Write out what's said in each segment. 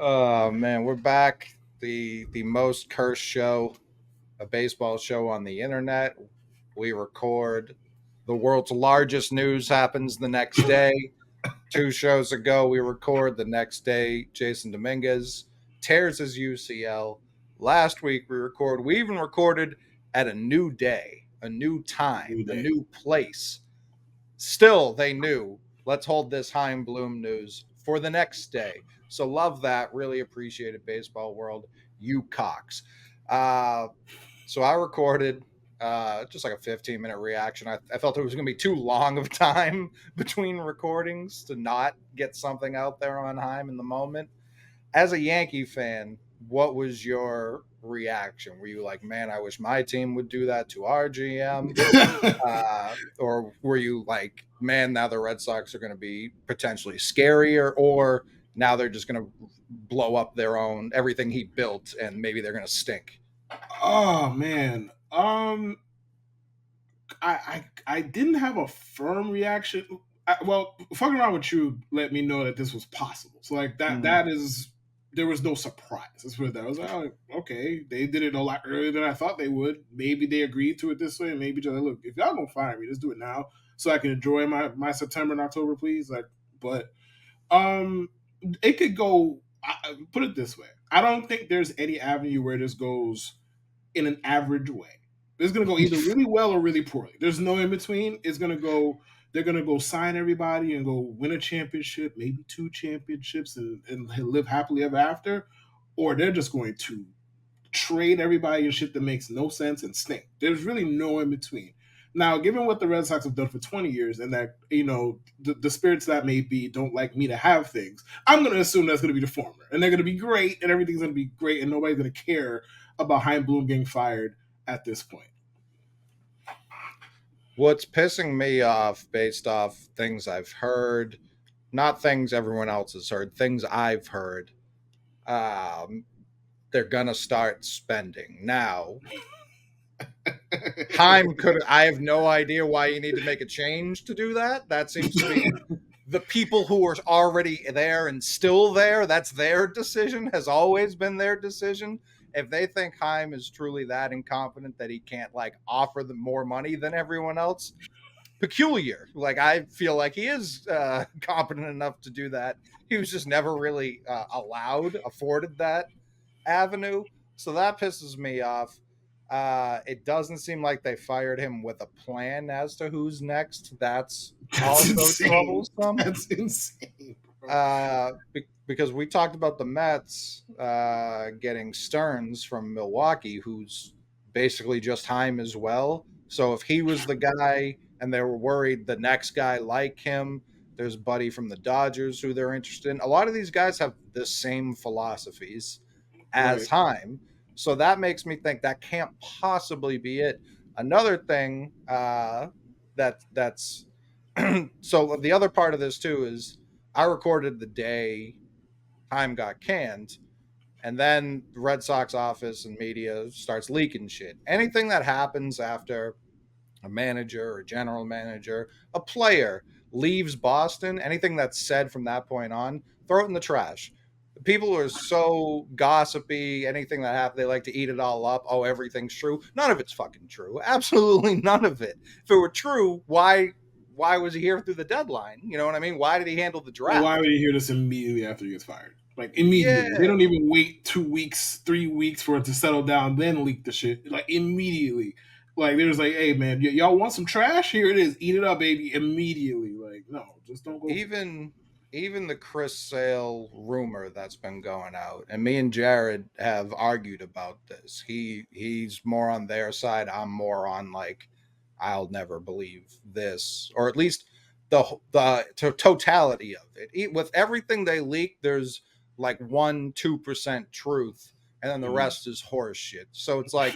Oh man, we're back. The most cursed show, a baseball show on the internet. We record. The world's largest news happens the next day. 2 shows ago, we record. The next day, Jason Dominguez tears his UCL. Last week, we record. We even recorded at a new day, a new time, New a day. new place. Still, they knew, let's hold this Chaim Bloom news for the next day. So love that. Really appreciate it, baseball world. You cocks. Uh, so I recorded just like a 15-minute reaction. I felt it was going to be too long of time between recordings to not get something out there on Chaim in the moment. As a Yankee fan, what was your reaction? Were you like, man, I wish my team would do that to our GM? Or were you like, man, now the Red Sox are going to be potentially scarier, or now they're just going to blow up their own everything he built, and maybe they're going to stink? Oh man. I didn't have a firm reaction. Well, fucking around with you let me know that this was possible. So like that Mm. that is there was no surprise. That's what that I was like. Oh, okay, they did it a lot earlier than I thought they would. Maybe they agreed to it this way. Maybe just like, look, if y'all gonna fire me, let's do it now so I can enjoy my September and October, please. Like, but um, it could go. Put it this way. I don't think there's any avenue where this goes in an average way. It's gonna go either really well or really poorly. There's no in between. It's gonna go. They're gonna go sign everybody and go win a championship, maybe 2 championships, and live happily ever after, or they're just going to trade everybody and shit that makes no sense and stink. There's really no in between. Now, given what the Red Sox have done for 20 years and that, the spirits that may be don't like me to have things, I'm going to assume that's going to be the former. And they're going to be great and everything's going to be great and nobody's going to care about Chaim Bloom getting fired at this point. What's pissing me off, based off things I've heard, not things everyone else has heard, things I've heard, um, they're going to start spending. Now, Time could. I have no idea why you need to make a change to do that. That seems to be the people who are already there and still there. That's their decision. Has always been their decision. If they think Chaim is truly that incompetent that he can't like offer them more money than everyone else, peculiar. Like I feel like he is competent enough to do that. He was just never really afforded that avenue. So that pisses me off. It doesn't seem like they fired him with a plan as to who's next. That's That's also insane. troublesome. That's insane, bro. Because we talked about the Mets getting Stearns from Milwaukee, who's basically just Heim as well. So if he was the guy and they were worried the next guy like him, there's Buddy from the Dodgers who they're interested in. A lot of these guys have the same philosophies as Right. Heim. So that makes me think that can't possibly be it. Another thing that's so the other part of this too is I recorded the day Time got canned, and then the Red Sox office and media starts leaking shit. Anything that happens after a manager or general manager, a player leaves Boston, anything that's said from that point on, throw it in the trash. People are so gossipy. Anything that happens, they like to eat it all up. Oh, everything's true. None of it's fucking true. Absolutely none of it. If it were true, why was he here through the deadline? You know what I mean? Why did he handle the Well, why draft? would you hear this immediately after he gets fired? Like Yeah, immediately. They don't even wait 2 weeks, 3 weeks for it to settle down, then leak the shit. Like immediately. Like they're just like, hey man, y'all want some trash? Here it is. Eat it up, baby. Immediately. Like, no, just don't go for it. even even the Chris Sale rumor that's been going out, and me and Jared have argued about this. He's more on their side. I'm more on like I'll never believe this, or at least the totality of it. With everything they leak, there's like 1-2% truth, and then the Mhm. rest is horse shit. So it's like,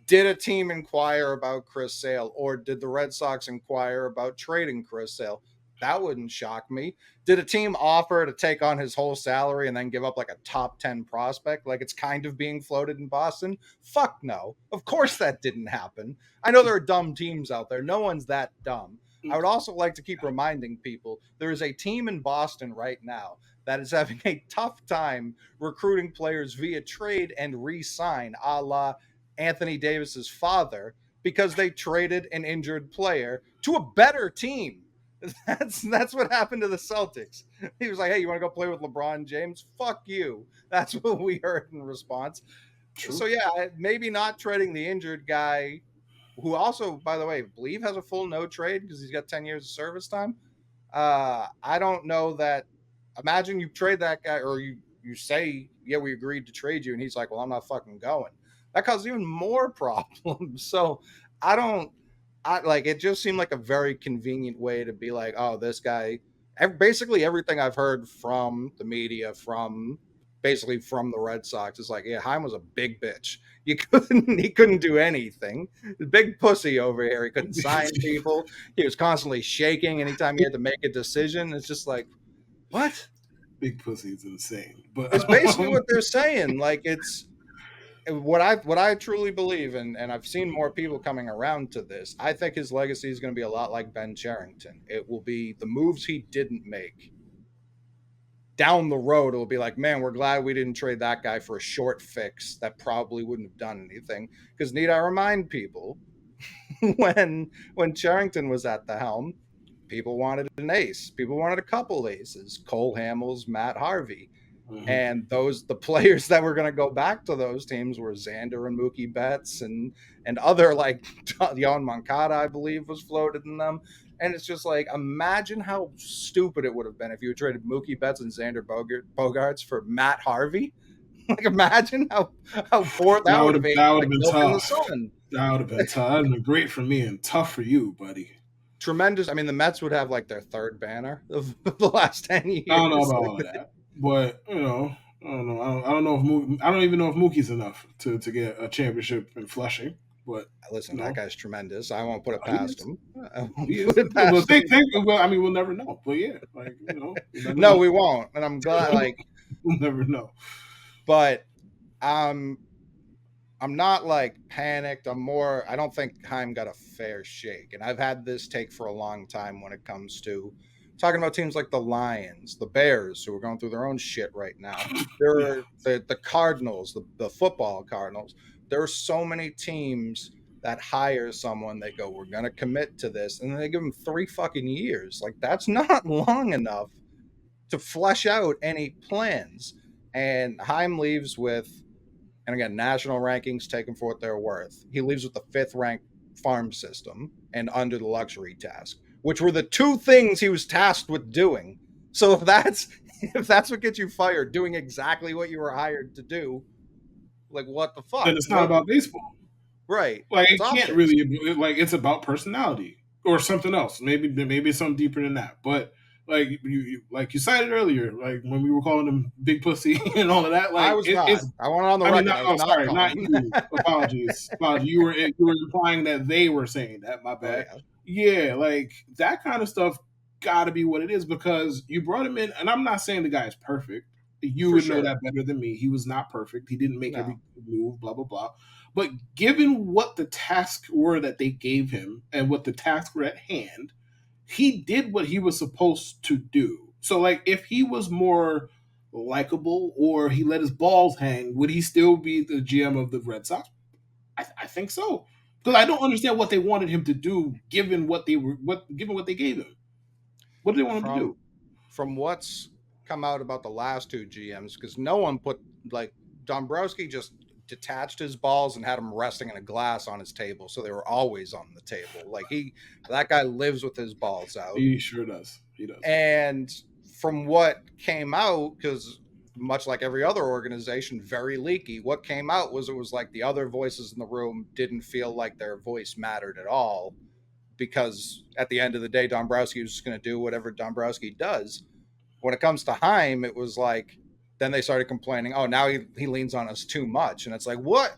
did a team inquire about Chris Sale, or did the Red Sox inquire about trading Chris Sale? That wouldn't shock me. Did a team offer to take on his whole salary and then give up like a top 10 prospect, like it's kind of being floated in Boston? Fuck no. Of course that didn't happen. I know there are dumb teams out there. No one's that dumb. I would also like to keep reminding people there is a team in Boston right now that is having a tough time recruiting players via trade and re-sign, a la Anthony Davis's father, because they traded an injured player to a better team. That's what happened to the Celtics. He was like, "Hey, you want to go play with LeBron James? Fuck you." That's what we heard in response. So True. yeah, maybe not trading the injured guy, who also, by the way, I believe has a full no trade because he's got 10 years of service time. I don't know that. Imagine you trade that guy, or you say, yeah, we agreed to trade you, and he's like, well, I'm not fucking going. That causes even more problems. So I don't. I like it. Just seemed like a very convenient way to be like, oh, this guy. Basically, everything I've heard from the media, from basically from the Red Sox, is like, yeah, Heim was a big bitch. He couldn't do anything. Big pussy over here. He couldn't sign people. He was constantly shaking anytime he had to make a decision. It's just like, what? Big pussy is insane. But It's basically what they're saying. Like it's what I truly believe, and I've seen more people coming around to this. I think his legacy is going to be a lot like Ben Cherington. It will be the moves he didn't make. Down the road, it'll be like, man, we're glad we didn't trade that guy for a short fix that probably wouldn't have done anything. Because need I remind people, when Charrington was at the helm, people wanted an ace. People wanted a couple aces. Cole Hamels, Matt Harvey. And the players that were going to go back to those teams were Xander and Mookie Betts and other, like Yon Moncada, I believe, was floated in them. And it's just like, imagine how stupid it would have been if you had traded Mookie Betts and Xander Bogaerts for Matt Harvey. Like, imagine how poor that would have been. that would have Like been milk in the tough. sun. That would have been tough. That would have been great for me and tough for you, buddy. Tremendous. I mean, the Mets would have like their third banner of the last 10 years. I don't know about all of that, but I don't know. I don't know if I don't even know if Mookie's enough to get a championship in Flushing. But listen, that guy's tremendous. I won't put it he past is. him. I won't He put is. it past him. Well, I mean, we'll never know. But yeah, like we'll never No, know. we won't. And I'm glad, like, We'll never know. but I'm not like panicked. I don't think Heim got a fair shake. And I've had this take for a long time when it comes to talking about teams like the Lions, the Bears, who are going through their own shit right now. There Yeah. are the Cardinals, the football Cardinals. There are so many teams that hire someone, they go, we're going to commit to this. And then they give them 3 fucking years. Like, that's not long enough to flesh out any plans. And Heim leaves with, and again, national rankings take them for what they're worth. He leaves with the 5th ranked farm system and under the luxury task, which were the 2 things he was tasked with doing. So if that's what gets you fired, doing exactly what you were hired to do, like what the fuck? And it's not about baseball. Right. Like It's it can't optics. really like it's about personality or something else. Maybe it's something deeper than that. But like you cited earlier, like when we were calling him big pussy and all of that. Like I was not. it's. I went on the I mean, record. I was not sorry, not calling. you. Apologies. You were implying that they were saying that. My Oh, bad. yeah. Yeah, like that kind of stuff got to be what it is because you brought him in, and I'm not saying the guy is perfect. You For would know sure. that better than me. He was not perfect. He didn't make every No. move. Blah blah blah. But given what the tasks were that they gave him and what the tasks were at hand, he did what he was supposed to do. So, like, if he was more likable or he let his balls hang, would he still be the GM of the Red Sox? I think so. Because I don't understand what they wanted him to do, given what they gave him. What did they want him to do? From what's come out about the last 2 GMs, because no one put, like, Dombrowski just detached his balls and had them resting in a glass on his table, so they were always on the table. Like, that guy lives with his balls out. He sure does. He does. And from what came out, because much like every other organization, very leaky, what came out was it was like the other voices in the room didn't feel like their voice mattered at all, because at the end of the day, Dombrowski was just going to do whatever Dombrowski does. When it comes to Heim, it was like, then they started complaining, oh, now he leans on us too much. And it's like, what?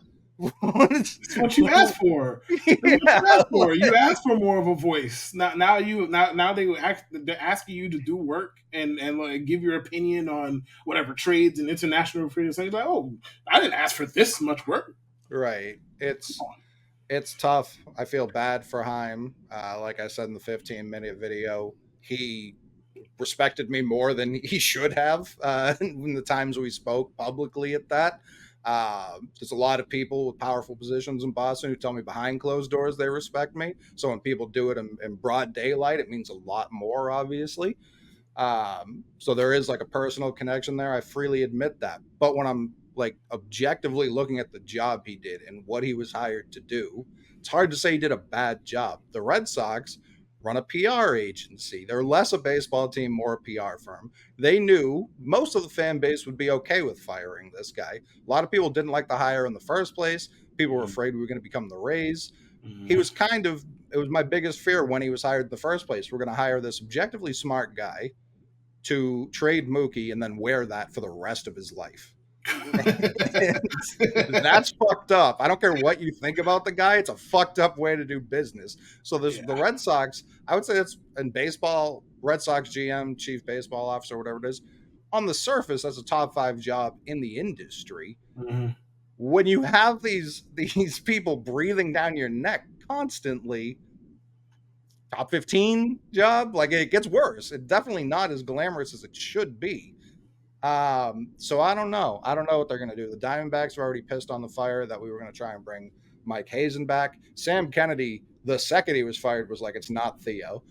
It's what you asked for. It's what you asked for. You asked for more of a voice. Now they're asking you to do work and like give your opinion on whatever trades and international affairs. So you're like, oh, I didn't ask for this much work. Right. Come on. It's tough. I feel bad for Chaim. Like I said in the 15-minute video, he respected me more than he should have in the times we spoke publicly at that. There's a lot of people with powerful positions in Boston who tell me behind closed doors they respect me. So when people do it in broad daylight, it means a lot more, obviously. So there is like a personal connection there. I freely admit that. But when I'm like objectively looking at the job he did and what he was hired to do, it's hard to say he did a bad job. The Red Sox run a PR agency. They're less a baseball team, more a PR firm. They knew most of the fan base would be okay with firing this guy. A lot of people didn't like the hire in the first place. People were afraid we were going to become the Rays. He was kind of, it was my biggest fear when he was hired in the first place. We're going to hire this objectively smart guy to trade Mookie and then wear that for the rest of his life. That's fucked up. I don't care what you think about the guy. It's a fucked up way to do business. So there's the Red Sox. I would say that's in baseball, Red Sox GM, chief baseball officer, whatever it is. On the surface, that's a top 5 job in the industry. Mm-hmm. When you have these people breathing down your neck constantly, top 15 job, like it gets worse. It's definitely not as glamorous as it should be. So I don't know. I don't know what they're going to do. The Diamondbacks were already pissed on the fire that we were going to try and bring Mike Hazen back. Sam Kennedy, the second he was fired, was like, it's not Theo,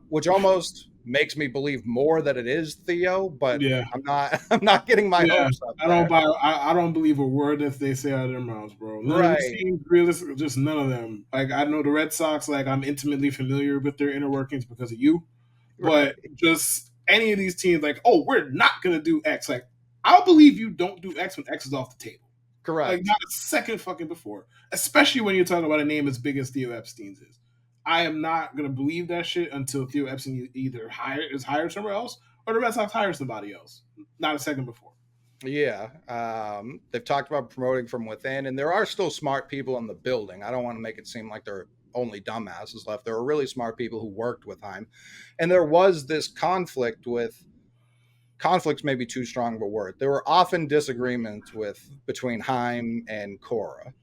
which almost makes me believe more that it is Theo, but Yeah. I'm not, I'm not getting my hopes up. I don't believe a word that they say out of their mouths, bro. None of these Right. teams, realistic, just none of them. Like I know the Red Sox, like I'm intimately familiar with their inner workings because of you. But Right. just any of these teams, like, oh, we're not gonna do X. Like, I'll believe you don't do X when X is off the table. Like, Correct. not a second fucking before. Especially when you're talking about a name as big as Theo Epstein's is. I am not gonna believe that shit until Theo Epstein either is hired somewhere else or the Red Sox hire somebody else. Not a second before. Yeah. They've talked about promoting from within, and there are still smart people in the building. I don't want to make it seem like there are only dumbasses left. There are really smart people who worked with Heim. And there was this conflicts may be too strong of a word. There were often disagreements between Heim and Cora.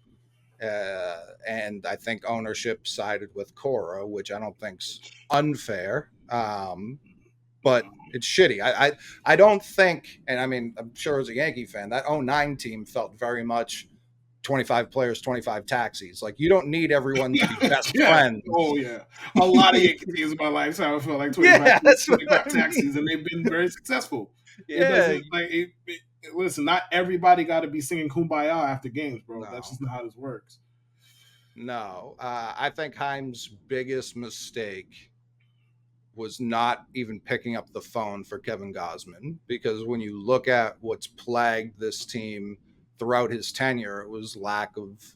And I think ownership sided with Cora, which I don't think's unfair. But it's shitty. I don't think, and I mean, I'm sure as a Yankee fan, that '09 team felt very much 25 players, 25 taxis. Like, you don't need everyone to be best Yeah. friends. Oh, yeah. A lot of Yankee teams in my lifetime felt like 25, Yeah, that's what 25 I taxis, mean. and they've been very successful. It Yeah. doesn't, like, listen, not everybody got to be singing Kumbaya after games, bro. That's No, just not how this works. no. I think Heim's biggest mistake was not even picking up the phone for Kevin Gosman, because when you look at what's plagued this team throughout his tenure, it was lack of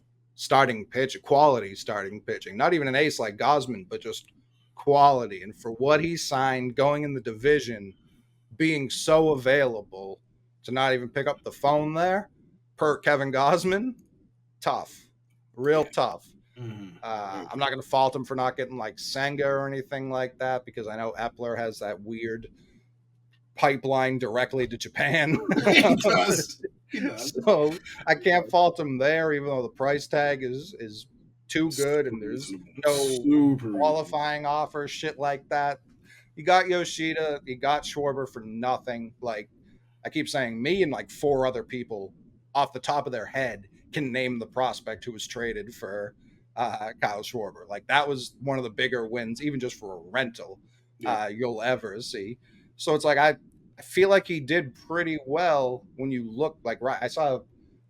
quality starting pitching. Not even an ace like Gosman, but just quality. And for what he signed going in the division, being so available, to not even pick up the phone there per Kevin Gosman, tough, real Yeah. tough. Mm-hmm. I'm not going to fault him for not getting like Senga or anything like that, because I know Epler has that weird pipeline directly to Japan. He does. He does. So I He can't does. fault him there, even though the price tag is too good Super and there's reasonable. no Super reasonable. qualifying offers, shit like that. You got Yoshida, you got Schwarber for nothing. Like, I keep saying, me and like 4 other people off the top of their head can name the prospect who was traded for Kyle Schwarber. Like, that was one of the bigger wins, even just for a rental, Yep. you'll ever see. So it's like I feel like he did pretty well when you look like, right. I saw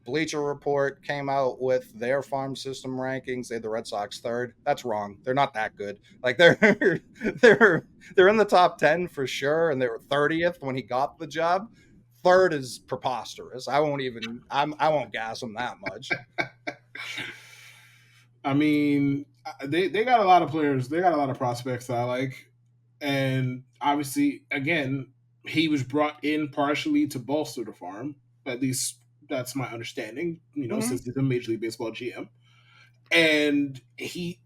Bleacher Report came out with their farm system rankings. They had the Red Sox third. That's wrong. They're not that good. Like, they're in the top 10 for sure, and they were 30th when he got the job. Third is preposterous. I won't gas them that much. I mean, they got a lot of players. They got a lot of prospects that I like, and obviously, again, he was brought in partially to bolster the farm. At least that's my understanding. Mm-hmm. Since he's a Major League Baseball GM, and he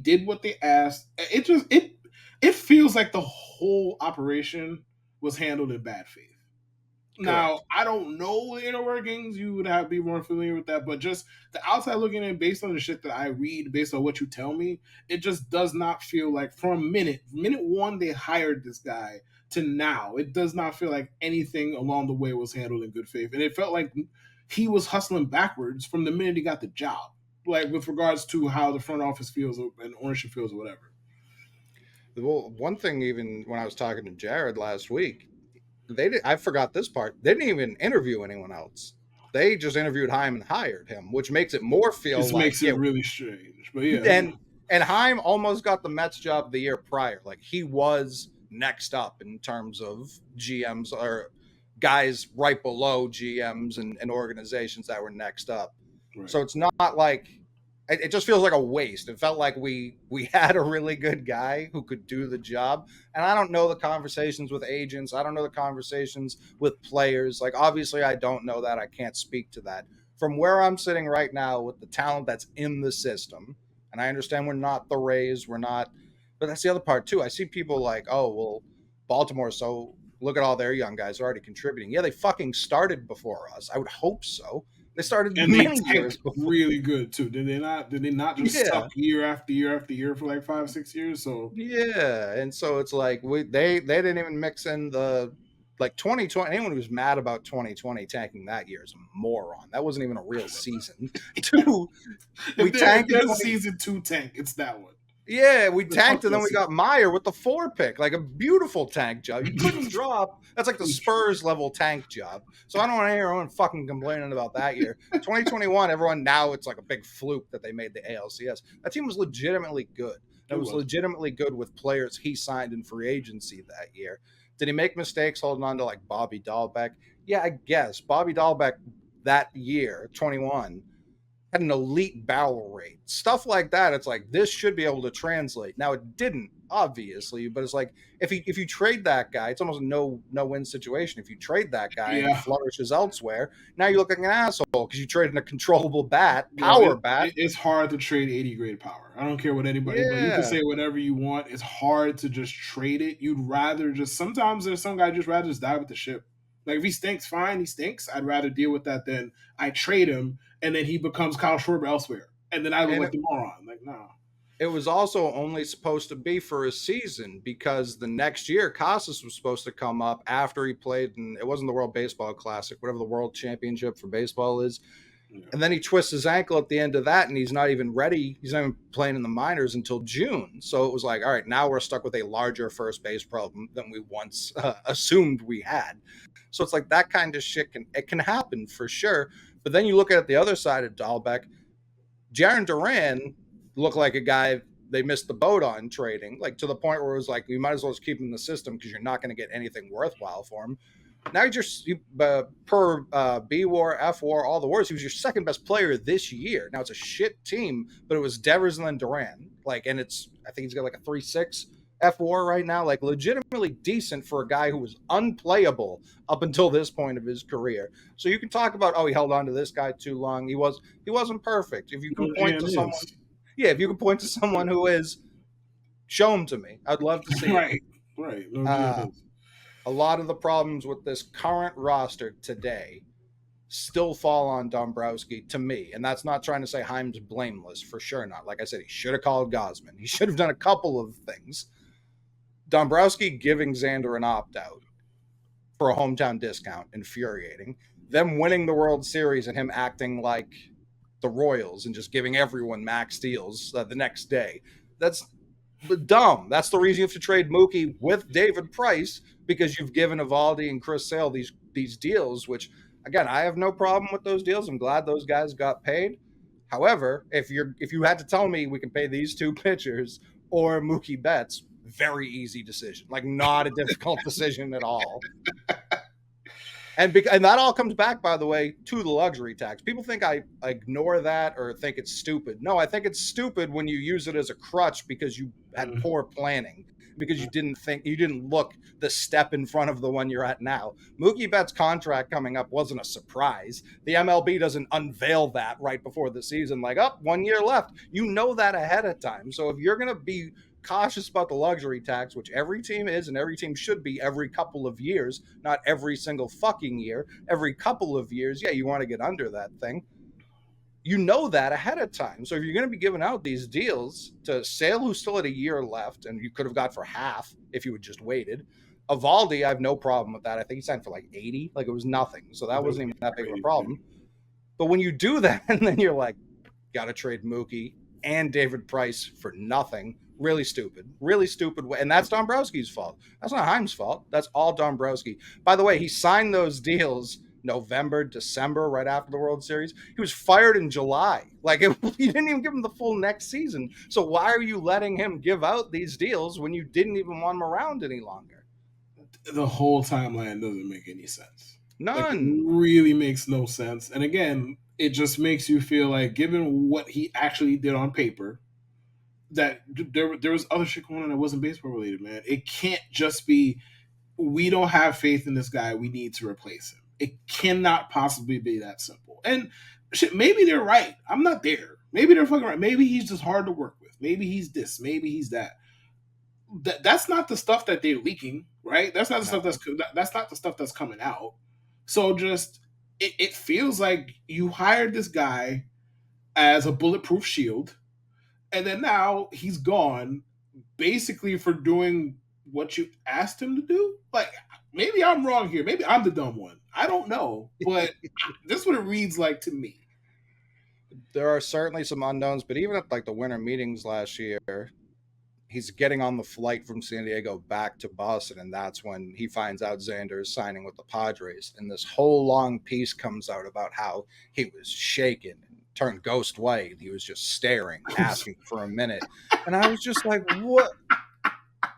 did what they asked. It feels like the whole operation was handled in bad faith. Good. Now, I don't know the inner workings. You would have to be more familiar with that. But just the outside looking in, based on the shit that I read, based on what you tell me, it just does not feel like from minute one they hired this guy to now, it does not feel like anything along the way was handled in good faith. And it felt like he was hustling backwards from the minute he got the job. Like with regards to how the front office feels and ownership feels or whatever. Well, one thing, even when I was talking to Jared last week, I forgot this part. They didn't even interview anyone else. They just interviewed Heim and hired him, which makes it more feel This like, makes it yeah. really strange. But yeah. And Heim almost got the Mets job the year prior. Like he was next up in terms of GMs or guys right below GMs and organizations that were next up. Right. So it's not like it just feels like a waste. It felt like we had a really good guy who could do the job. And I don't know the conversations with agents. I don't know the conversations with players. Like obviously I don't know that. I can't speak to that. From where I'm sitting right now with the talent that's in the system, and I understand we're not the Rays, we're not, but that's the other part too. I see people like, oh, well, Baltimore, so look at all their young guys already contributing. Yeah, they fucking started before us. I would hope so. They started And they many years tanked before. really good too. Did they not? Did they not just Yeah. suck year after year after year for like 5-6 years? So Yeah. And so it's like they didn't even mix in the like 2020. Anyone who's mad about 2020 tanking that year is a moron. That wasn't even a real season. Two, we if tanked in there's a 20, season 2 tank, it's that one. yeah, we The tanked fuck and then that we got season. Meyer with the 4 pick, like a beautiful tank job. You couldn't drop. That's like the Spurs level tank job. So I don't want anyone fucking complaining about that year. 2021, everyone now it's like a big fluke that they made the ALCS. That team was legitimately good. It was legitimately good with players he signed in free agency that year. Did he make mistakes holding on to like Bobby Dahlbeck? Yeah, I guess. Bobby Dahlbeck that year, 21, had an elite barrel rate. Stuff like that. It's like this should be able to translate. Now it didn't, obviously, but it's like if you trade that guy, it's almost a no win situation. If you trade that guy and he flourishes elsewhere, now you look like an asshole because you traded a controllable bat, power bat. It's hard to trade 80 grade power. I don't care what anybody, but you can say whatever you want. It's hard to just trade it. You'd rather just sometimes there's some guy just rather just die with the ship. Like if he stinks, fine, he stinks. I'd rather deal with that than I trade him and then he becomes Kyle Schwarber elsewhere. And then I look like the moron. Like, no. It was also only supposed to be for a season because the next year Casas was supposed to come up after he played, and it wasn't the World Baseball Classic, whatever the World Championship for baseball is. Yeah. And then he twists his ankle at the end of that, and he's not even ready. He's not even playing in the minors until June. So it was like, all right, now we're stuck with a larger first base problem than we once assumed we had. So it's like that kind of shit can happen for sure. But then you look at the other side of Dahlbeck, Jarren Duran looked like a guy they missed the boat on trading, like to the point where it was like, we might as well just keep him in the system because you're not going to get anything worthwhile for him. Now you're just per B WAR, F WAR, all the wars. He was your second best player this year. Now it's a shit team, but it was Devers and then Duran. Like, and I think he's got like a 3.6 F WAR right now. Like, legitimately decent for a guy who was unplayable up until this point of his career. So you can talk about, oh, he held on to this guy too long. He wasn't perfect. If you can point to someone, if you can point to someone who is, show him to me. I'd love to see it. Right. No, a lot of the problems with this current roster today still fall on Dombrowski to me. And that's not trying to say Heim's blameless, for sure not. Like I said, he should have called Gausman. He should have done a couple of things. Dombrowski giving Xander an opt-out for a hometown discount, infuriating. Them winning the World Series and him acting like the Royals and just giving everyone max deals the next day. That's dumb. That's the reason you have to trade Mookie with David Price, because you've given Evaldi and Chris Sale these deals, which, again, I have no problem with those deals. I'm glad those guys got paid. However, if you had to tell me we can pay these two pitchers or Mookie Betts, very easy decision. Like, not a difficult decision at all. And that all comes back, by the way, to the luxury tax. People think I ignore that or think it's stupid. No, I think it's stupid when you use it as a crutch because you had poor planning, because you didn't look the step in front of the one you're at now. Mookie Betts' contract coming up wasn't a surprise. The MLB doesn't unveil that right before the season, like, 1 year left. You know that ahead of time. So if you're going to be cautious about the luxury tax, which every team is and every team should be every couple of years, not every single fucking year, every couple of years. Yeah, you want to get under that thing. You know that ahead of time. So if you're going to be giving out these deals to Sale, who still had a year left, and you could have got for half if you had just waited. Evaldi, I have no problem with that. I think he signed for like 80. Like it was nothing. So that wasn't even that big of a problem. But when you do that, and then you're like, got to trade Mookie and David Price for nothing. Really stupid. Really stupid. And that's Dombrowski's fault. That's not Chaim's fault. That's all Dombrowski. By the way, he signed those deals November, December, right after the World Series. He was fired in July. Like, you didn't even give him the full next season. So why are you letting him give out these deals when you didn't even want him around any longer? The whole timeline doesn't make any sense. None. Like, it really makes no sense. And again, it just makes you feel like, given what he actually did on paper, that there was other shit going on that wasn't baseball related, man. It can't just be, we don't have faith in this guy, we need to replace him. It cannot possibly be that simple. And shit, maybe they're right. I'm not there. Maybe they're fucking right. Maybe he's just hard to work with. Maybe he's this. Maybe he's that. That's not the stuff that they're leaking, right? That's not the stuff that's not the stuff that's coming out. So just it feels like you hired this guy as a bulletproof shield, and then now he's gone, basically for doing what you asked him to do. Like, maybe I'm wrong here. Maybe I'm the dumb one. I don't know, but this is what it reads like to me. There are certainly some unknowns, but even at like the winter meetings last year, he's getting on the flight from San Diego back to Boston, and that's when he finds out Xander is signing with the Padres. And this whole long piece comes out about how he was shaken and turned ghost white. He was just staring, asking for a minute. And I was just like, what?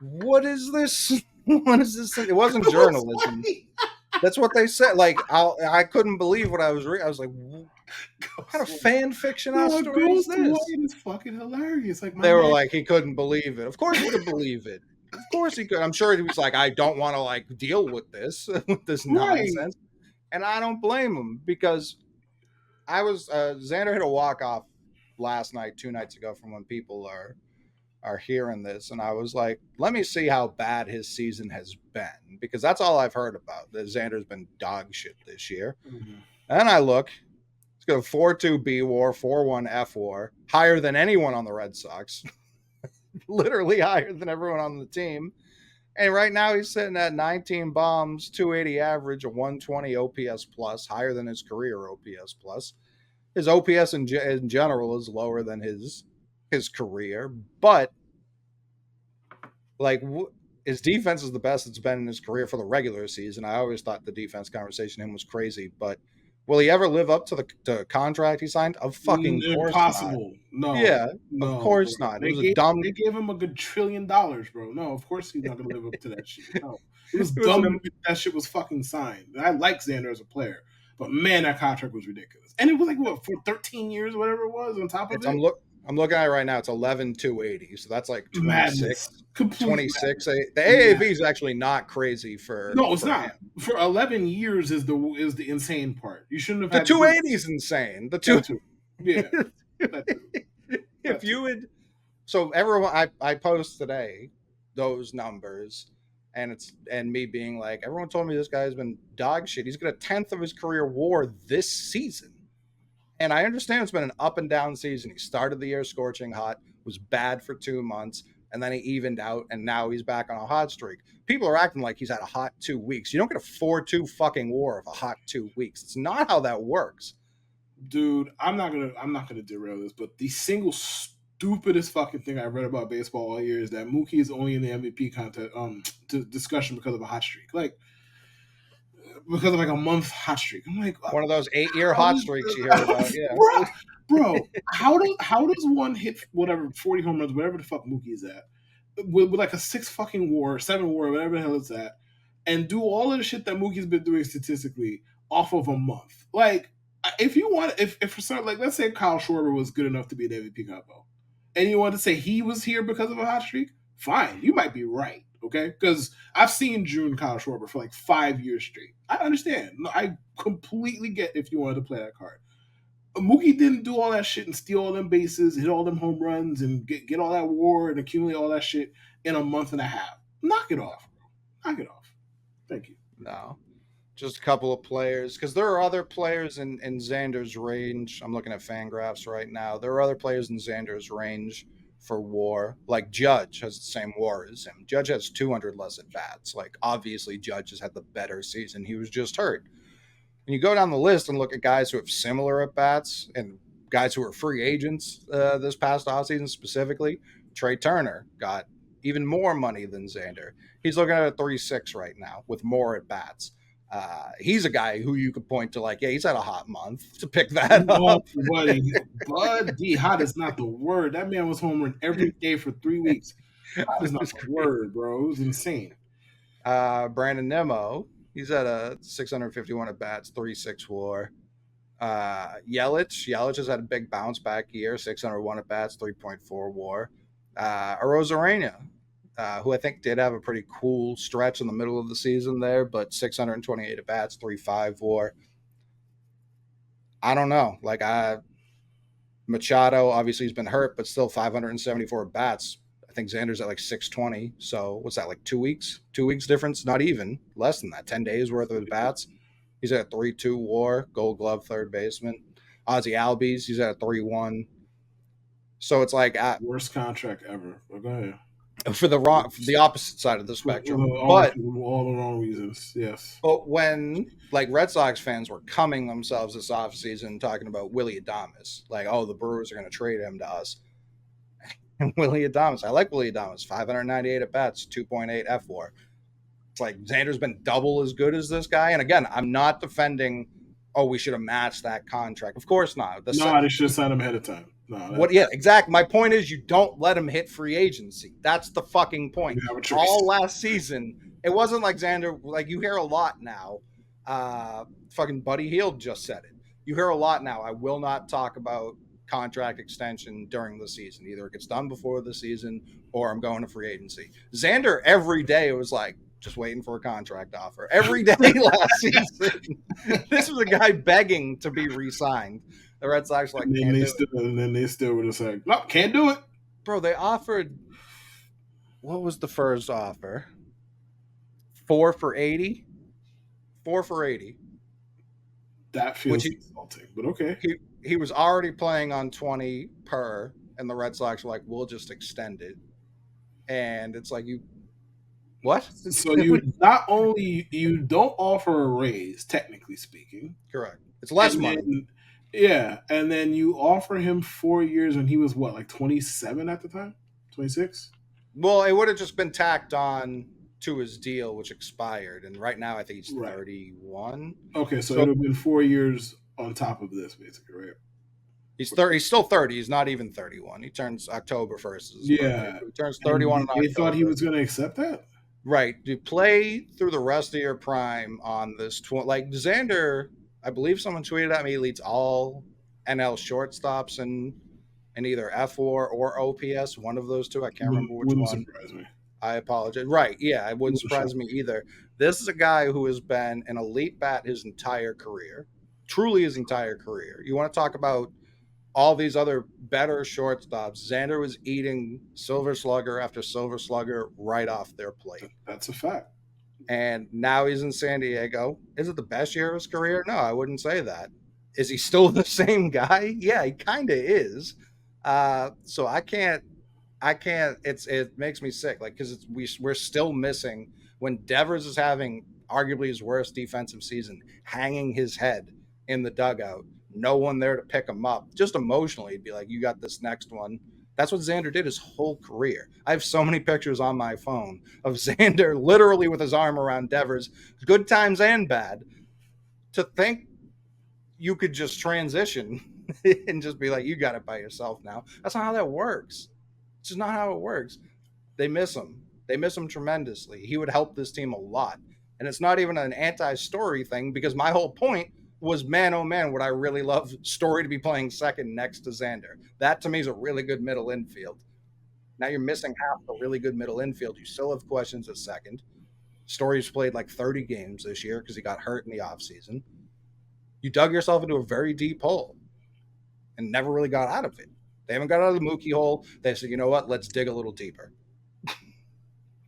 What is this? What is this? It wasn't journalism. That's what they said. Like, I couldn't believe what I was reading. I was like, what kind of fan fiction story is this? It's fucking hilarious. Like, they were like, he couldn't believe it. Of course he could believe it. Of course he could. I'm sure he was like, I don't want to like deal with this nonsense. Right. And I don't blame him, because I was Xander hit a walk-off last night, 2 nights ago, from when people are hearing this, and I was like, let me see how bad his season has been, because that's all I've heard about, that Xander's been dog shit this year. Mm-hmm. And I look, he's got a 4.2 B WAR, 4.1 F WAR, higher than anyone on the Red Sox, literally higher than everyone on the team. And right now he's sitting at 19 bombs, 280 average, a 120 OPS plus, higher than his career OPS plus. His OPS in general is lower than his career, but like his defense is the best it's been in his career for the regular season. I always thought the defense conversation him was crazy, but will he ever live up to the contract he signed? Of fucking impossible. No. Yeah, no, of course not. They gave him a good $1 trillion, bro. No, of course he's not gonna live up to that shit. No. It was dumb that shit was fucking signed. I like Xander as a player, but man, that contract was ridiculous. And it was like, what, for 13 years, whatever it was, on top of it? I'm looking at it right now. It's 11,280, so that's like 26. 26. Madness. The AAV is actually not crazy for. No, it's not. Him. For 11 years is the insane part. You shouldn't have had the 280 is insane. The two, yeah. If you would, so everyone, I post today those numbers, and me being like, everyone told me this guy's been dog shit. He's got a 10th of his career WAR this season. And I understand it's been an up and down season. He started the year scorching hot, was bad for 2 months, and then he evened out, and now he's back on a hot streak. People are acting like he's had a hot 2 weeks. You don't get a 4.2 fucking WAR of a hot 2 weeks. It's not how that works. Dude, I'm not gonna derail this, but the single stupidest fucking thing I read about baseball all year is that Mookie is only in the MVP contest discussion because of a hot streak. Like, because of like a month hot streak. I'm like, one of those 8-year hot streaks you hear about. Yeah, bro. How does one hit whatever 40 home runs, whatever the fuck Mookie is at, with like a 6 fucking WAR, 7 WAR, whatever the hell it's at, and do all of the shit that Mookie's been doing statistically off of a month? Like, if you want, if for certain, like, let's say Kyle Schwarber was good enough to be an MVP combo, and you want to say he was here because of a hot streak, fine, you might be right. Okay, because I've seen June Kyle Schwarber for like 5 years straight. I understand. I completely get if you wanted to play that card. Mookie didn't do all that shit and steal all them bases, hit all them home runs, and get all that WAR and accumulate all that shit in a month and a half. Knock it off, bro. Knock it off. Thank you. No, just a couple of players because there are other players in Xander's range. I'm looking at Fangraphs right now. There are other players in Xander's range for WAR. Like Judge has the same WAR as him. Judge has 200 less at bats. Like obviously Judge has had the better season. He was just hurt. When you go down the list and look at guys who have similar at bats and guys who are free agents this past offseason specifically, Trey Turner got even more money than Xander. He's looking at a 3.6 right now with more at bats. He's a guy who you could point to, like, yeah, he's had a hot month to pick that No, up. buddy, hot is not the word. That man was homering every day for 3 weeks. Hot is It not was the great. word, bro. It was insane. Brandon Nimmo, he's at a 651 at bats, 3.6 WAR. Yelich has had a big bounce back year, 601 at bats, 3.4 WAR. Arozarena, who I think did have a pretty cool stretch in the middle of the season there, but 628 at bats, 3.5 WAR. I don't know. Machado obviously has been hurt, but still 574 at bats. I think Xander's at like 620. So what's that, like 2 weeks? 2 weeks difference? Not even. Less than that. 10 days worth of bats. He's at a 3.2 WAR, Gold Glove, third baseman. Ozzy Albies, he's at a 3.1. So it's like Worst contract ever. But go ahead. for the opposite side of the spectrum. All But for all the wrong reasons. Yes. but when like Red Sox fans were coming themselves this offseason talking about Willie Adames, like, oh, the Brewers are going to trade him to us. And Willie Adames, I like Willie Adames, 598 at bats, 2.8 FWAR. It's like Xander's been double as good as this guy. And again, I'm not defending, oh, we should have matched that contract. Of course not. No, they should have signed him ahead of time. No, What? Yeah, exactly. My point is, you don't let him hit free agency. That's the fucking point. you have a choice. All last season, it wasn't like Xander. Like you hear a lot now. Fucking Buddy Hield just said it. You hear a lot now. I will not talk about contract extension during the season. Either it gets done before the season, or I'm going to free agency. Xander every day was like, just waiting for a contract offer every day last season. This was a guy begging to be re-signed. The Red Sox like, and then they still would have said, no, can't do it. bro, they offered, what was the first offer? 4 for 80. 4 for 80. That feels insulting, but okay. He was already playing on 20 per, and the Red Sox were like, we'll just extend it. And it's like, you what? So you not only you don't offer a raise, technically speaking. Correct. It's less and money. Then, yeah, and then you offer him 4 years, and he was what, like 27 at the time, 26. Well, it would have just been tacked on to his deal, which expired, and right now I think he's 31. Okay, so it would have been 4 years on top of this, basically, right? He's 30. He's still 30. He's not even 31. He turns October 1st. Yeah, he turns 31. They thought he was going to accept that. Right. You play through the rest of your prime on this. Like Xander, I believe someone tweeted at me, leads all NL shortstops in either FWAR or OPS. One of those two. I can't remember which wouldn't one. Surprise me. I apologize. Right. Yeah, it wouldn't surprise me either. This is a guy who has been an elite bat his entire career. Truly his entire career. You want to talk about all these other better shortstops. Xander was eating silver slugger after silver slugger right off their plate. That's a fact. And now he's in San Diego. Is it the best year of his career? No, I wouldn't say that. Is he still the same guy? Yeah, he kind of is. So I can't. It makes me sick. Like because we're still missing when Devers is having arguably his worst defensive season, hanging his head in the dugout. No one there to pick him up. Just emotionally, be like, you got this next one. That's what Xander did his whole career. I have so many pictures on my phone of Xander literally with his arm around Devers, good times and bad. To think you could just transition and just be like, you got it by yourself now. That's not how that works. It's just not how it works. They miss him. They miss him tremendously. He would help this team a lot. And it's not even an anti-Story thing because my whole point was, man, oh man, would I really love Story to be playing second next to Xander. That to me is a really good middle infield. Now you're missing half the really good middle infield. You still have questions at second. Story's played like 30 games this year because he got hurt in the offseason. You dug yourself into a very deep hole. and never really got out of it. They haven't got out of the Mookie hole. They said, you know what? Let's dig a little deeper.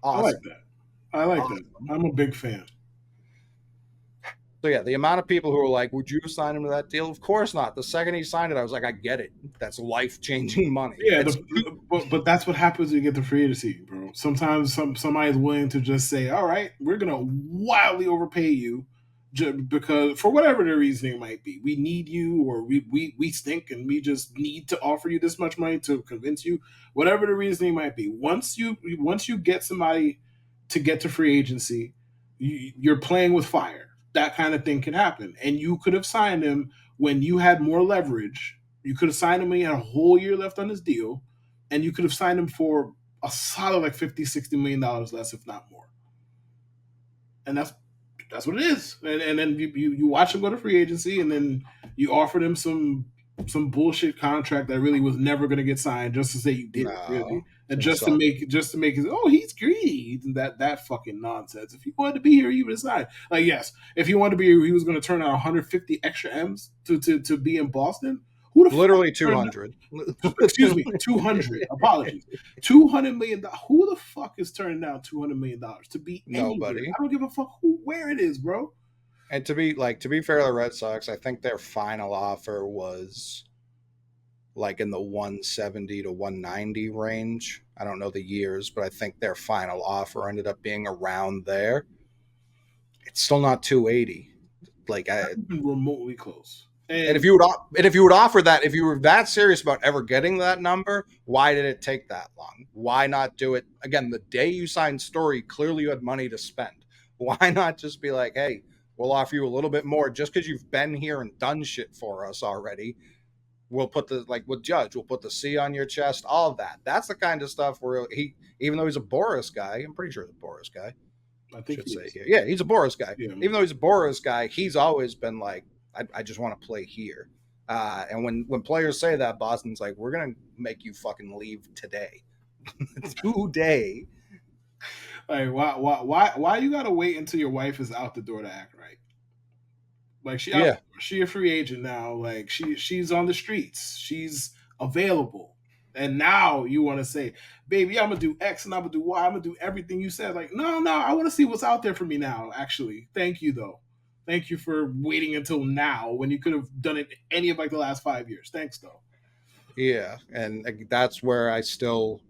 I like Awesome. that. I like that. Awesome. I'm a big fan. So yeah, the amount of people who were like, "Would you sign him to that deal?" Of course not. The second he signed it, I was like, "I get it. That's life-changing money." Yeah, It's but that's what happens when you get the free agency, bro. Sometimes somebody is willing to just say, "All right, we're gonna wildly overpay you." Because for whatever the reasoning might be, we need you, or we stink, and we just need to offer you this much money to convince you. Whatever the reasoning might be, once you get somebody to get to free agency, you're playing with fire. That kind of thing can happen, and you could have signed him when you had more leverage. You could have signed him when he had a whole year left on his deal, and you could have signed him for a solid like 50, $60 million less, if not more. And that's what it is. And then you watch him go to free agency, and then you offered him some bullshit contract that really was never going to get signed, just to say you did it, no, really, it's and insulting. just to make it. Oh, he's greedy. That fucking nonsense. If he wanted to be here, he would have signed. Like, yes, if he wanted to be here, he was going to turn out 150 extra M's to be in Boston. Who the fuck Literally turned 200. excuse me, 200. Apologies. $200 million. Who the fuck is turning down $200 million to be anywhere? Nobody. I don't give a fuck where it is, bro. And to be fair to the Red Sox, I think their final offer was like in the 170 to 190 range. I don't know the years, but I think their final offer ended up being around there. It's still not 280. Like Not even remotely close. and if And you would and if you would offer that, if you were that serious about ever getting that number, why did it take that long? Why not do it again the day you signed Story? Clearly, you had money to spend. Why not just be like, hey, we'll offer you a little bit more just because you've been here and done shit for us already. We'll put the like with Judge, we'll put the C on your chest, all of that. That's the kind of stuff where he, even though he's a Boris guy, I'm pretty sure he's a Boris guy. I think Should he say is. here, yeah, he's a Boris guy. Yeah. Even though he's a Boris guy, he's always been like, I just want to play here. And when players say that, Boston's like, we're gonna make you fucking leave today, today. Like, why you gotta wait until your wife is out the door to act right? Like, Yeah, she a free agent now. Like, she's on the streets. She's available. And now you want to say, baby, I'm gonna do X and I'm gonna do Y. I'm gonna do everything you said. Like, no, I want to see what's out there for me now. Actually, thank you though. Thank you for waiting until now when you could have done it any of like the last 5 years. Thanks though. yeah, and that's where I still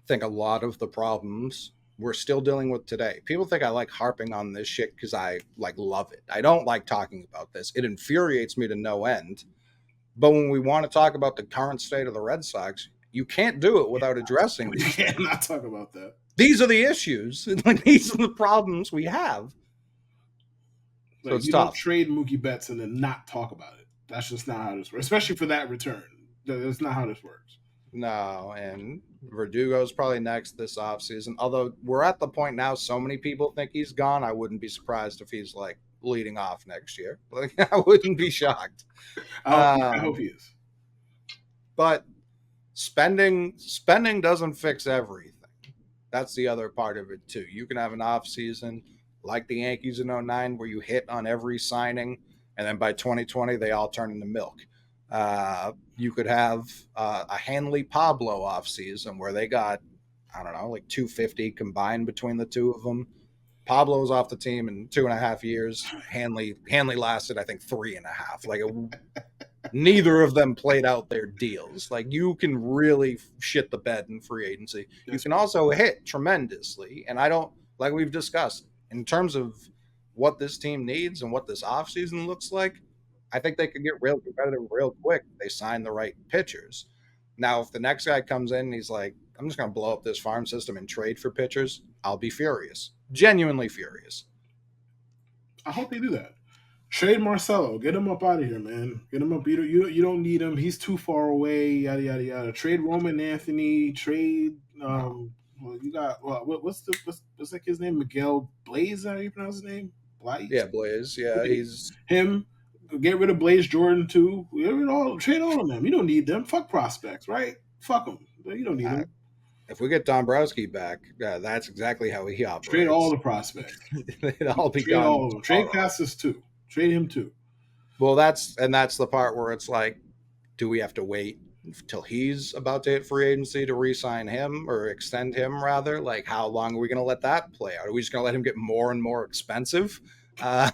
think a lot of the problems we're still dealing with today. People think I like harping on this shit because I like love it. I don't like talking about this. It infuriates me to no end. But when we want to talk about the current state of the Red Sox, you can't do it without addressing You these can't things. not talk about that. These are the issues. Like these are the problems we have. So Like, it's you don't tough. trade Mookie Betts and then not talk about it. That's just not how this works. Especially for that return. That's not how this works. No, and Verdugo's probably next this offseason. Although we're at the point now, so many people think he's gone. I wouldn't be surprised if he's like leading off next year. Like I wouldn't be shocked. I hope Um, he is. but spending doesn't fix everything. That's the other part of it too. You can have an off season like the Yankees in '09 where you hit on every signing, and then by 2020 they all turn into milk. You could have a Hanley Pablo off season where they got, I don't know, like 250 combined between the two of them. Pablo's off the team in 2.5 years. Hanley lasted, I think, 3.5. Like neither of them played out their deals. Like you can really shit the bed in free agency. You Yes. can also hit tremendously. And I don't, like we've discussed, in terms of what this team needs and what this offseason looks like, I think they could get real competitive real quick if they sign the right pitchers. Now, if the next guy comes in and he's like, I'm just going to blow up this farm system and trade for pitchers, I'll be furious. Genuinely furious. I hope they do that. Trade Marcelo. Get him up out of here, man. Get him up. You don't need him. He's too far away. Yada yada yada. Trade Roman Anthony. Trade. No. Well, you got. Well, what's like his name? Miguel Blaze. How you pronounce his name? Blaze. Yeah, Blaze. Yeah, he's Him. Get rid of Blaze Jordan too. Get rid of all. Trade all of them. You don't need them. Fuck prospects, right? Fuck them. You don't need uh, them. if we get Dombrowski back, that's exactly how he Trade all operates. the prospects. It'll all be Trade all gone of them. Trade tomorrow. Cassis too. Trade him too. Well, that's the part where it's like Do we have to wait till he's about to hit free agency to re-sign him or extend him rather? Like, how long are we going to let that play out? Are we just going to let him get more and more expensive? Uh,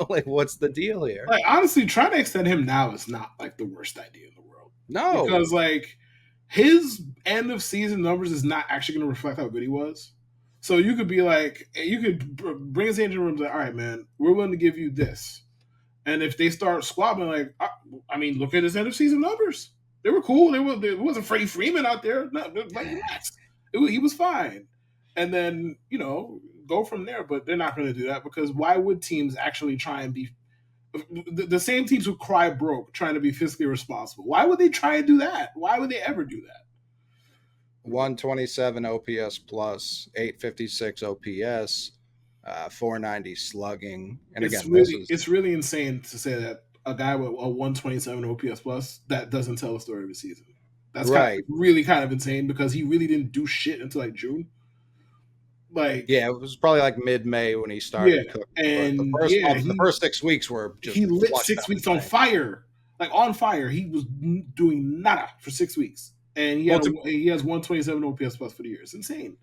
like, what's the deal here? Like honestly, trying to extend him now is not like the worst idea in the world No. because like his end of season numbers is not actually going to reflect how good he was. So you could be like, you could bring his agent room and say, all right, man, we're willing to give you this. And if they start squabbling, like, I mean, look at his end of season numbers. They were cool. There wasn't Freddie Freeman out there. Not like relax. He was fine. And then go from there. But they're not going to do that because why would teams actually try and be the same teams who cry broke trying to be fiscally responsible? Why would they try and do that? Why would they ever do that? 127 OPS plus, 856 OPS, 490 slugging. And again, this is it's really insane to say that a guy with a 127 OPS plus that doesn't tell the story of the season. That's right. really kind of insane because he really didn't do shit until like June. Like yeah, it was probably like mid-May when he yeah, started cooking. But and the first 6 weeks were just he lit flushed 6 out weeks the on tank. fire, like on fire. He was doing nada for 6 weeks, and he has 127 OPS plus for the year. It's insane.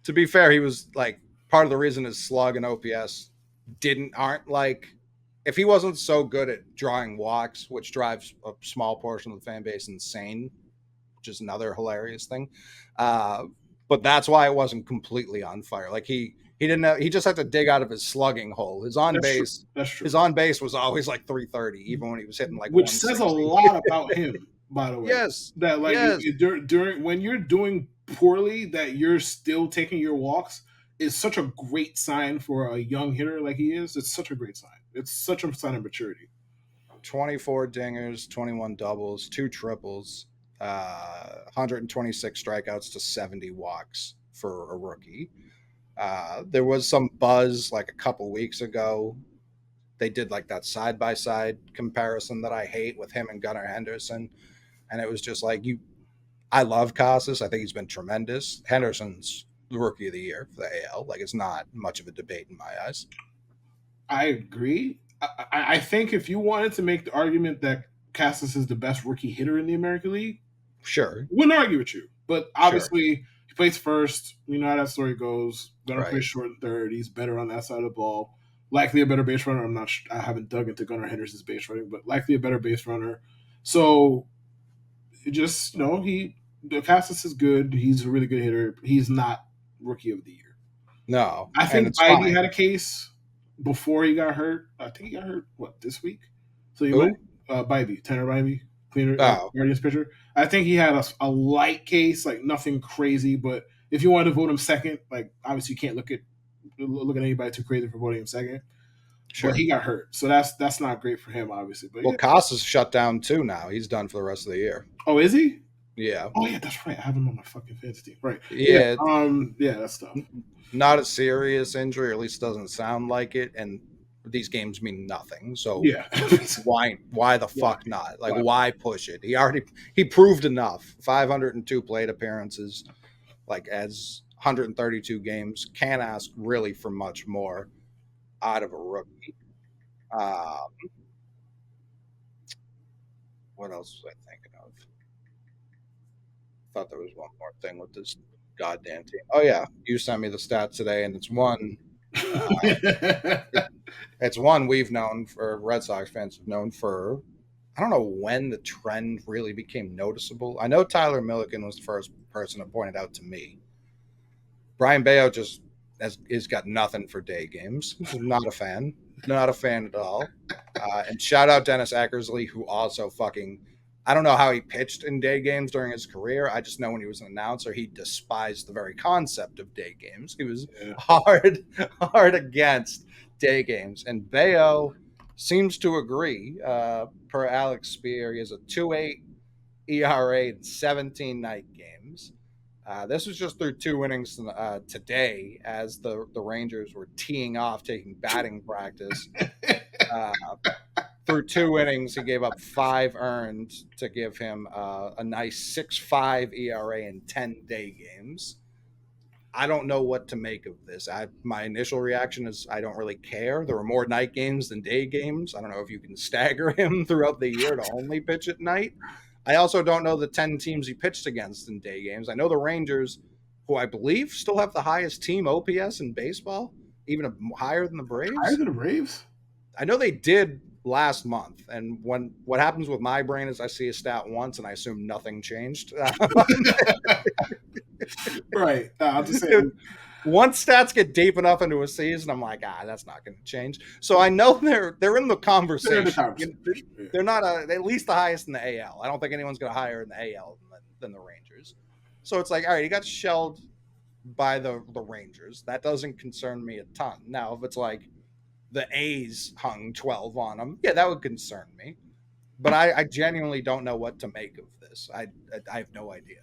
To be fair, he was like part of the reason his slug and OPS aren't like, if he wasn't so good at drawing walks, which drives a small portion of the fan base insane, which is another hilarious thing. But that's why it wasn't completely on fire. Like he didn't know, he just had to dig out of his slugging hole. His on base, That's true. His on base was always like 330, even when he was hitting like which says a lot about him, by the way. Yes, that like during when you're doing poorly, that you're still taking your walks is such a great sign for a young hitter like he is. It's such a great sign. It's such a sign of maturity. 24 dingers, 21 doubles, 2 triples, 126 strikeouts to 70 walks for a rookie. There was some buzz like a couple weeks ago. They did like that side by side comparison that I hate with him and Gunnar Henderson. And it was just like, I love Casas. I think he's been tremendous. Henderson's the rookie of the year for the AL. Like, it's not much of a debate in my eyes. I agree. I think if you wanted to make the argument that Casas is the best rookie hitter in the American League, sure, wouldn't argue with you. But obviously, he plays first. We know how that story goes. Gunnar plays short and third. He's better on that side of the ball. Likely a better base runner. I haven't dug into Gunnar Henderson's base running, but likely a better base runner. So, just Casas is good. He's a really good hitter. He's not rookie of the year. No, I think Biden had a case before he got hurt. I think he got hurt this week. So he went Bybee, Tanner Bybee, cleaner Guardians pitcher. I think he had a light case, like nothing crazy. But if you wanted to vote him second, like obviously you can't look at anybody too crazy for voting him second. Sure. But he got hurt, so that's not great for him, obviously. But Casas shut down too now. He's done for the rest of the year. Oh, is he? Yeah. Oh yeah, that's right. I have him on my fucking fantasy team. Right. Yeah. Yeah, that's tough. Not a serious injury, or at least doesn't sound like it. And these games mean nothing. So yeah, why the fuck not? Like, why push it? He proved enough. 502 plate appearances, like as 132 games. Can't ask really for much more out of a rookie. What else was I thinking of? Thought there was one more thing with this goddamn team. Oh yeah, you sent me the stats today, and it's one. It's one we've known for Red Sox fans have known for. I don't know when the trend really became noticeable. I know Tyler Milliken was the first person to point it out to me. Brayan Bello just has got nothing for day games. Not a fan. Not a fan at all. And shout out Dennis Eckersley, who also fucking. I don't know how he pitched in day games during his career. I just know when he was an announcer, he despised the very concept of day games. He was hard against day games. And Bello seems to agree. Per Alex Spear, he has a 2.8 ERA in 17 night games. This was just through 2 innings today as the Rangers were teeing off, taking batting practice. Through 2 innings, he gave up 5 earned to give him a nice 6.5 ERA in 10 day games. I don't know what to make of this. My initial reaction is I don't really care. There were more night games than day games. I don't know if you can stagger him throughout the year to only pitch at night. I also don't know the 10 teams he pitched against in day games. I know the Rangers, who I believe still have the highest team OPS in baseball, even higher than the Higher Braves. than the Braves? I know they did last month. And when what happens with my brain is I see a stat once and I assume nothing changed. Right. I'm just saying. Once stats get deep enough into a season, I'm like, that's not going to change. So I know they're in the They're in the conversation. conversation. Yeah. They're not at least the highest in the AL. I don't think anyone's going to higher in the AL than the Rangers. So it's like, all right, he got shelled by the Rangers. That doesn't concern me a ton. Now, if it's like the A's hung 12 on him, yeah, that would concern me. But I genuinely don't know what to make of this. I have no idea.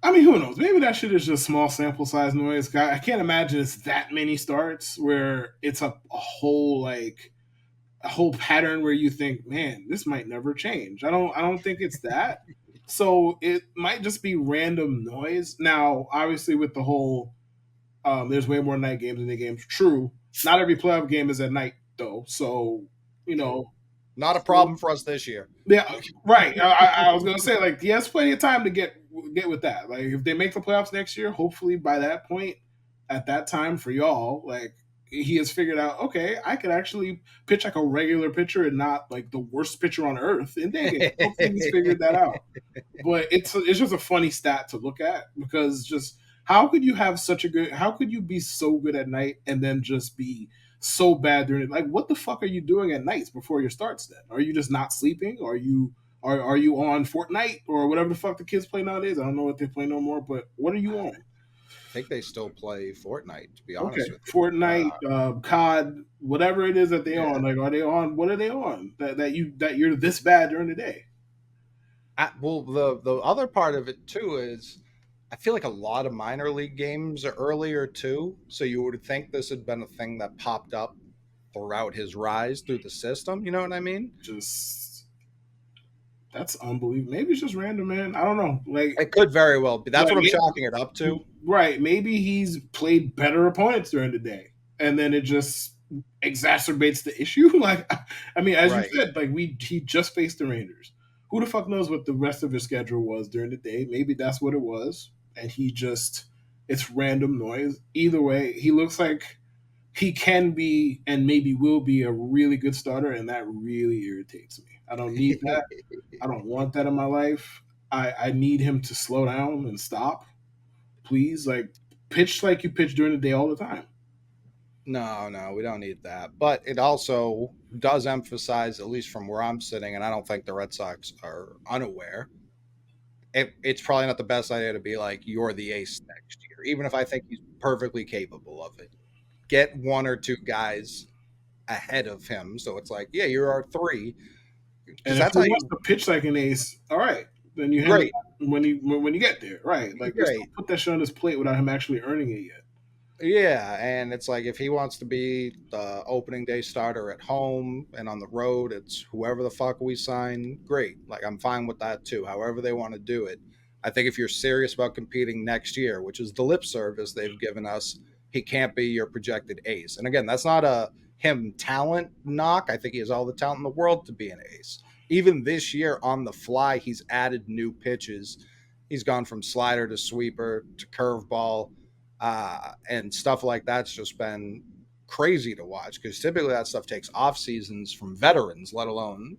I mean, who knows? Maybe that shit is just small sample size noise. I can't imagine it's that many starts where it's a whole like a whole pattern where you think, man, this might never change. I don't think it's that. So it might just be random noise. Now, obviously, with the whole there's way more night games than day games. True. Not every playoff game is at night though. So you True. know, Not a so, problem for us this year. yeah, right. I was gonna say like he has plenty of time to get with that. Like if they make the playoffs next year, hopefully by that point, at that time for y'all, like he has figured out, okay, I could actually pitch like a regular pitcher and not like the worst pitcher on earth in day game. Hopefully he's figured that out. But it's just a funny stat to look at because just how could you be so good at night and then just be so bad during it? Like what the fuck are you doing at nights before your starts then? Are you just not sleeping? Are you on Fortnite or whatever the fuck the kids play nowadays? I don't know what they play no more, but what are you on? I think they still play Fortnite, to be Okay, honest with you. Fortnite, COD, whatever it is that they Yeah. on. Like, are they on? What are they on? That you're this bad during the day? Well, the other part of it too is I feel like a lot of minor league games are earlier too. So you would think this had been a thing that popped up throughout his rise through the system. You know what I mean? Just that's unbelievable. Maybe it's just random, man. I don't know. It could very well be. That's Like what I'm chalking it up to. right. Maybe he's played better opponents during the day, and then it just exacerbates the issue. Like, I mean, as you Right. said, like he just faced the Rangers. Who the fuck knows what the rest of his schedule was during the day? Maybe that's what it was, and he just it's random noise. Either way, he looks like he can be and maybe will be a really good starter, and that really irritates me. I don't need that. I don't want that in my life. I need him to slow down and stop. Please, like pitch like you pitch during the day all the time. No, we don't need that. But it also does emphasize, at least from where I'm sitting, and I don't think the Red Sox are unaware. It's probably not the best idea to be like you're the ace next year, even if I think he's perfectly capable of it. Get one or two guys ahead of him, so it's like, yeah, you're our three, And because if that's he how wants you to pitch like an ace, all right, then you hand it great, when you get there, right? Like just great. don't put that shit on his plate without him actually earning it yet. Yeah, and it's like if he wants to be the opening day starter at home and on the road, it's whoever the fuck we sign. Great, like I'm fine with that too. However they want to do it. I think if you're serious about competing next year, which is the lip service they've given us, he can't be your projected ace. And again, that's not a him talent knock. I think he has all the talent in the world to be an ace. Even this year on the fly, he's added new pitches. He's gone from slider to sweeper to curveball and stuff like that's just been crazy to watch because typically that stuff takes off seasons from veterans, let alone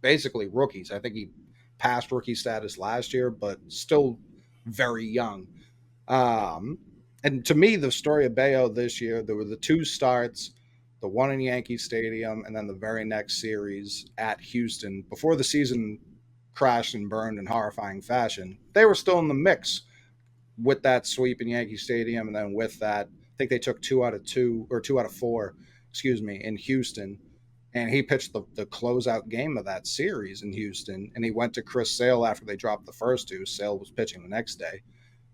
basically rookies. I think he passed rookie status last year, but still very young. Um, and to me, the story of Bayo this year, there were the two starts, the one in Yankee Stadium, and then the very next series at Houston before the season crashed and burned in horrifying fashion. They were still in the mix with that sweep in Yankee Stadium, and then with that, I think they took 2 out of 2 or 2 out of 4, excuse me, in Houston. And he pitched the closeout game of that series in Houston, and he went to Chris Sale after they dropped the first two. Sale was pitching the next day,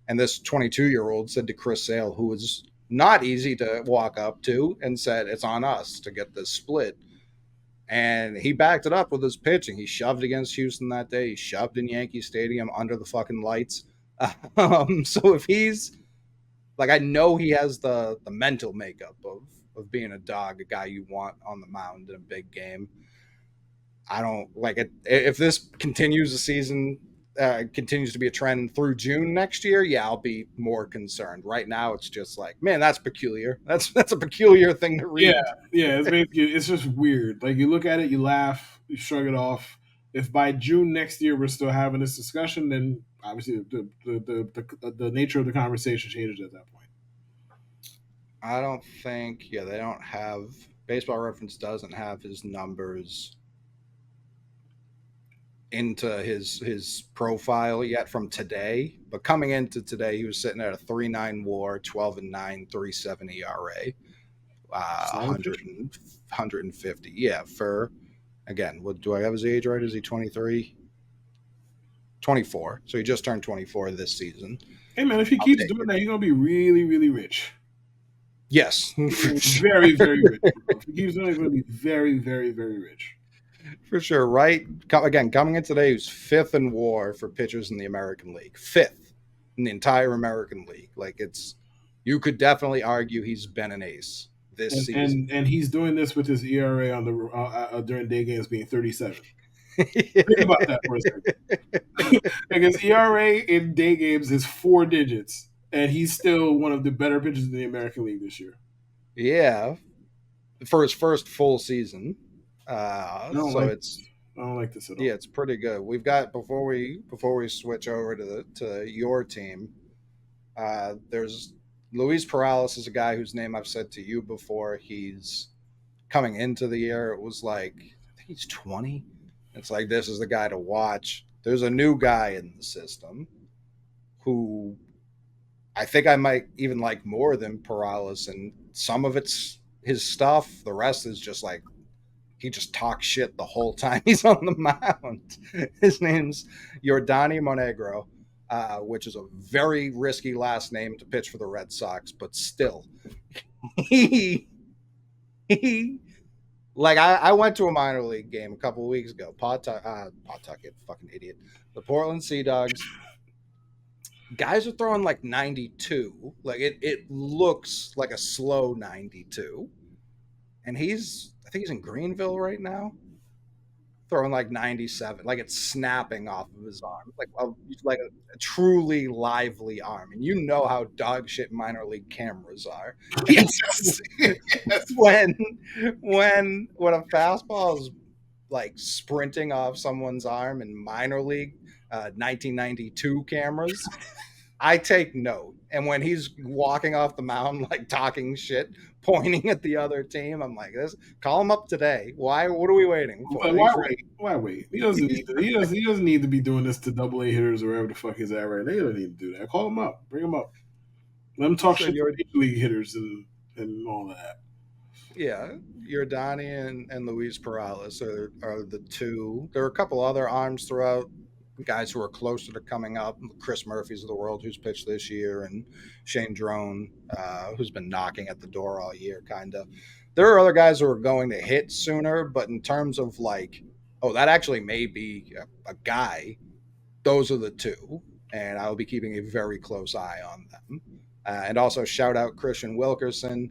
and this 22-year-old said to Chris Sale, who was not easy to walk up to, and said, "It's on us to get this split." And he backed it up with his pitching. He shoved against Houston that day. He shoved in Yankee Stadium under the fucking lights. So if he's like, I know he has the mental makeup of being a dog, a guy you want on the mound in a big game. I don't like it. If this continues the season, continues to be a trend through June next year, yeah, I'll be more concerned. Right now, it's just like, man, that's peculiar. That's a peculiar thing to Yeah, read. yeah. It's basically it's just weird. Like you look at it, you laugh, you shrug it off. If by June next year we're still having this discussion, then obviously the nature of the conversation changes at that point. I don't think, yeah, they don't have Baseball Reference doesn't have his numbers into his profile yet from today, but coming into today, he was sitting at a 3.9 WAR, 12-9, 3.7 ERA, Solid 100 pitcher. 150. Yeah, for again, what do I have his age right? Is he 23? 24. So he just turned 24 this season. Hey man, if he I'll keeps take doing it. that, he's gonna be really, really rich. Yes, He's for gonna be sure. very, very rich, bro. If he keeps doing it, he's gonna be very, very, very rich. For sure, right? Again, coming in today, he was fifth in WAR for pitchers in the American League. Fifth in the entire American League. Like it's, you could definitely argue he's been an ace this And season. and he's doing this with his ERA on the during day games being 37. Think about that for a second. Like his ERA in day games is 4 digits, and he's still one of the better pitchers in the American League this year. Yeah, for his first full season. I don't So like it's, this. I don't like this at yeah, all. it's pretty good. We've got before we switch over to your team. There's Luis Perales is a guy whose name I've said to you before. He's coming into the year. It was like I think he's 20. It's like this is the guy to watch. There's a new guy in the system who I think I might even like more than Perales, and some of it's his stuff. The rest is just like he just talks shit the whole time he's on the mound. His name's Yordani Monegro, which is a very risky last name to pitch for the Red Sox, but still, he, he like I went to a minor league game a couple of weeks ago. Pawtucket, fucking idiot. The Portland Sea Dogs guys are throwing like 92. Like it looks like a slow 92. And I think he's in Greenville right now, throwing like 97, like it's snapping off of his arm, like a truly lively arm. And you know how dog shit minor league cameras are. And Yes, yes. when when a fastball is like sprinting off someone's arm in minor league 1992 cameras, I take note. And when he's walking off the mound, like talking shit, pointing at the other team, I'm like, this call him up today. Why? What are we waiting But for? why wait? Why wait? He doesn't need to. He doesn't need to be doing this to AA hitters or wherever the fuck he's at right now. They don't need to do that. Call him up. Bring him up. Let him talk So shit to you're major league hitters and all of that. yeah, Donnie and Luis Perales are the two. There are a couple other arms throughout, guys who are closer to coming up. Chris Murphy's of the world, who's pitched this year, and Shane Drone, who's been knocking at the door all year, kind of. There are other guys who are going to hit sooner, but in terms of like, oh, that actually may be a guy, those are the two. And I'll be keeping a very close eye on them. And also shout out Christian Wilkerson,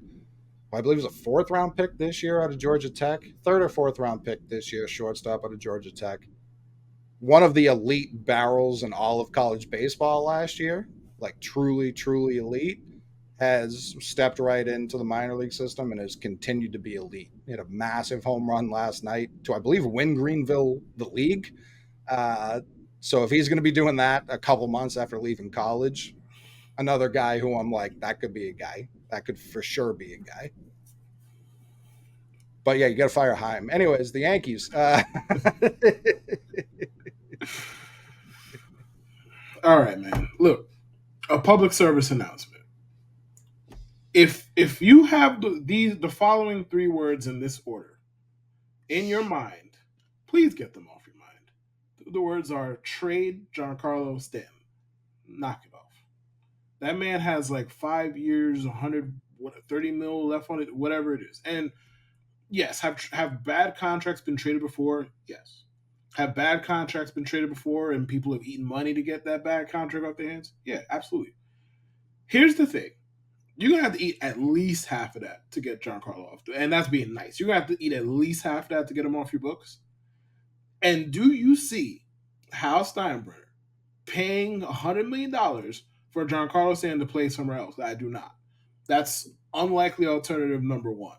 who I believe was a fourth round pick this year out of Georgia Tech, third or fourth round pick this year, shortstop out of Georgia Tech, one of the elite barrels in all of college baseball last year, like truly, truly elite, has stepped right into the minor league system and has continued to be elite. He had a massive home run last night to, I believe, win Greenville the league. Uh, so if he's going to be doing that a couple months after leaving college, another guy who I'm like, that could be a guy. That could for sure be a guy. But yeah, you got to fire Heim. Anyways, the Yankees. All right, man. Look, a public service announcement. If you have the following three words in this order in your mind, please get them off your mind. The words are trade Giancarlo Stanton. Knock it off. That man has like 5 years, 130 mil left on it, whatever it is. And yes, have bad contracts been traded before? Yes. Have bad contracts been traded before and people have eaten money to get that bad contract off their hands? Yeah, absolutely. Here's the thing. You're gonna have to eat at least half of that to get Giancarlo off, and that's being nice. You're gonna have to eat at least half of that to get him off your books. And do you see Hal Steinbrenner paying $100 million for Giancarlo Stanton to play somewhere else? I do not. That's unlikely alternative number one.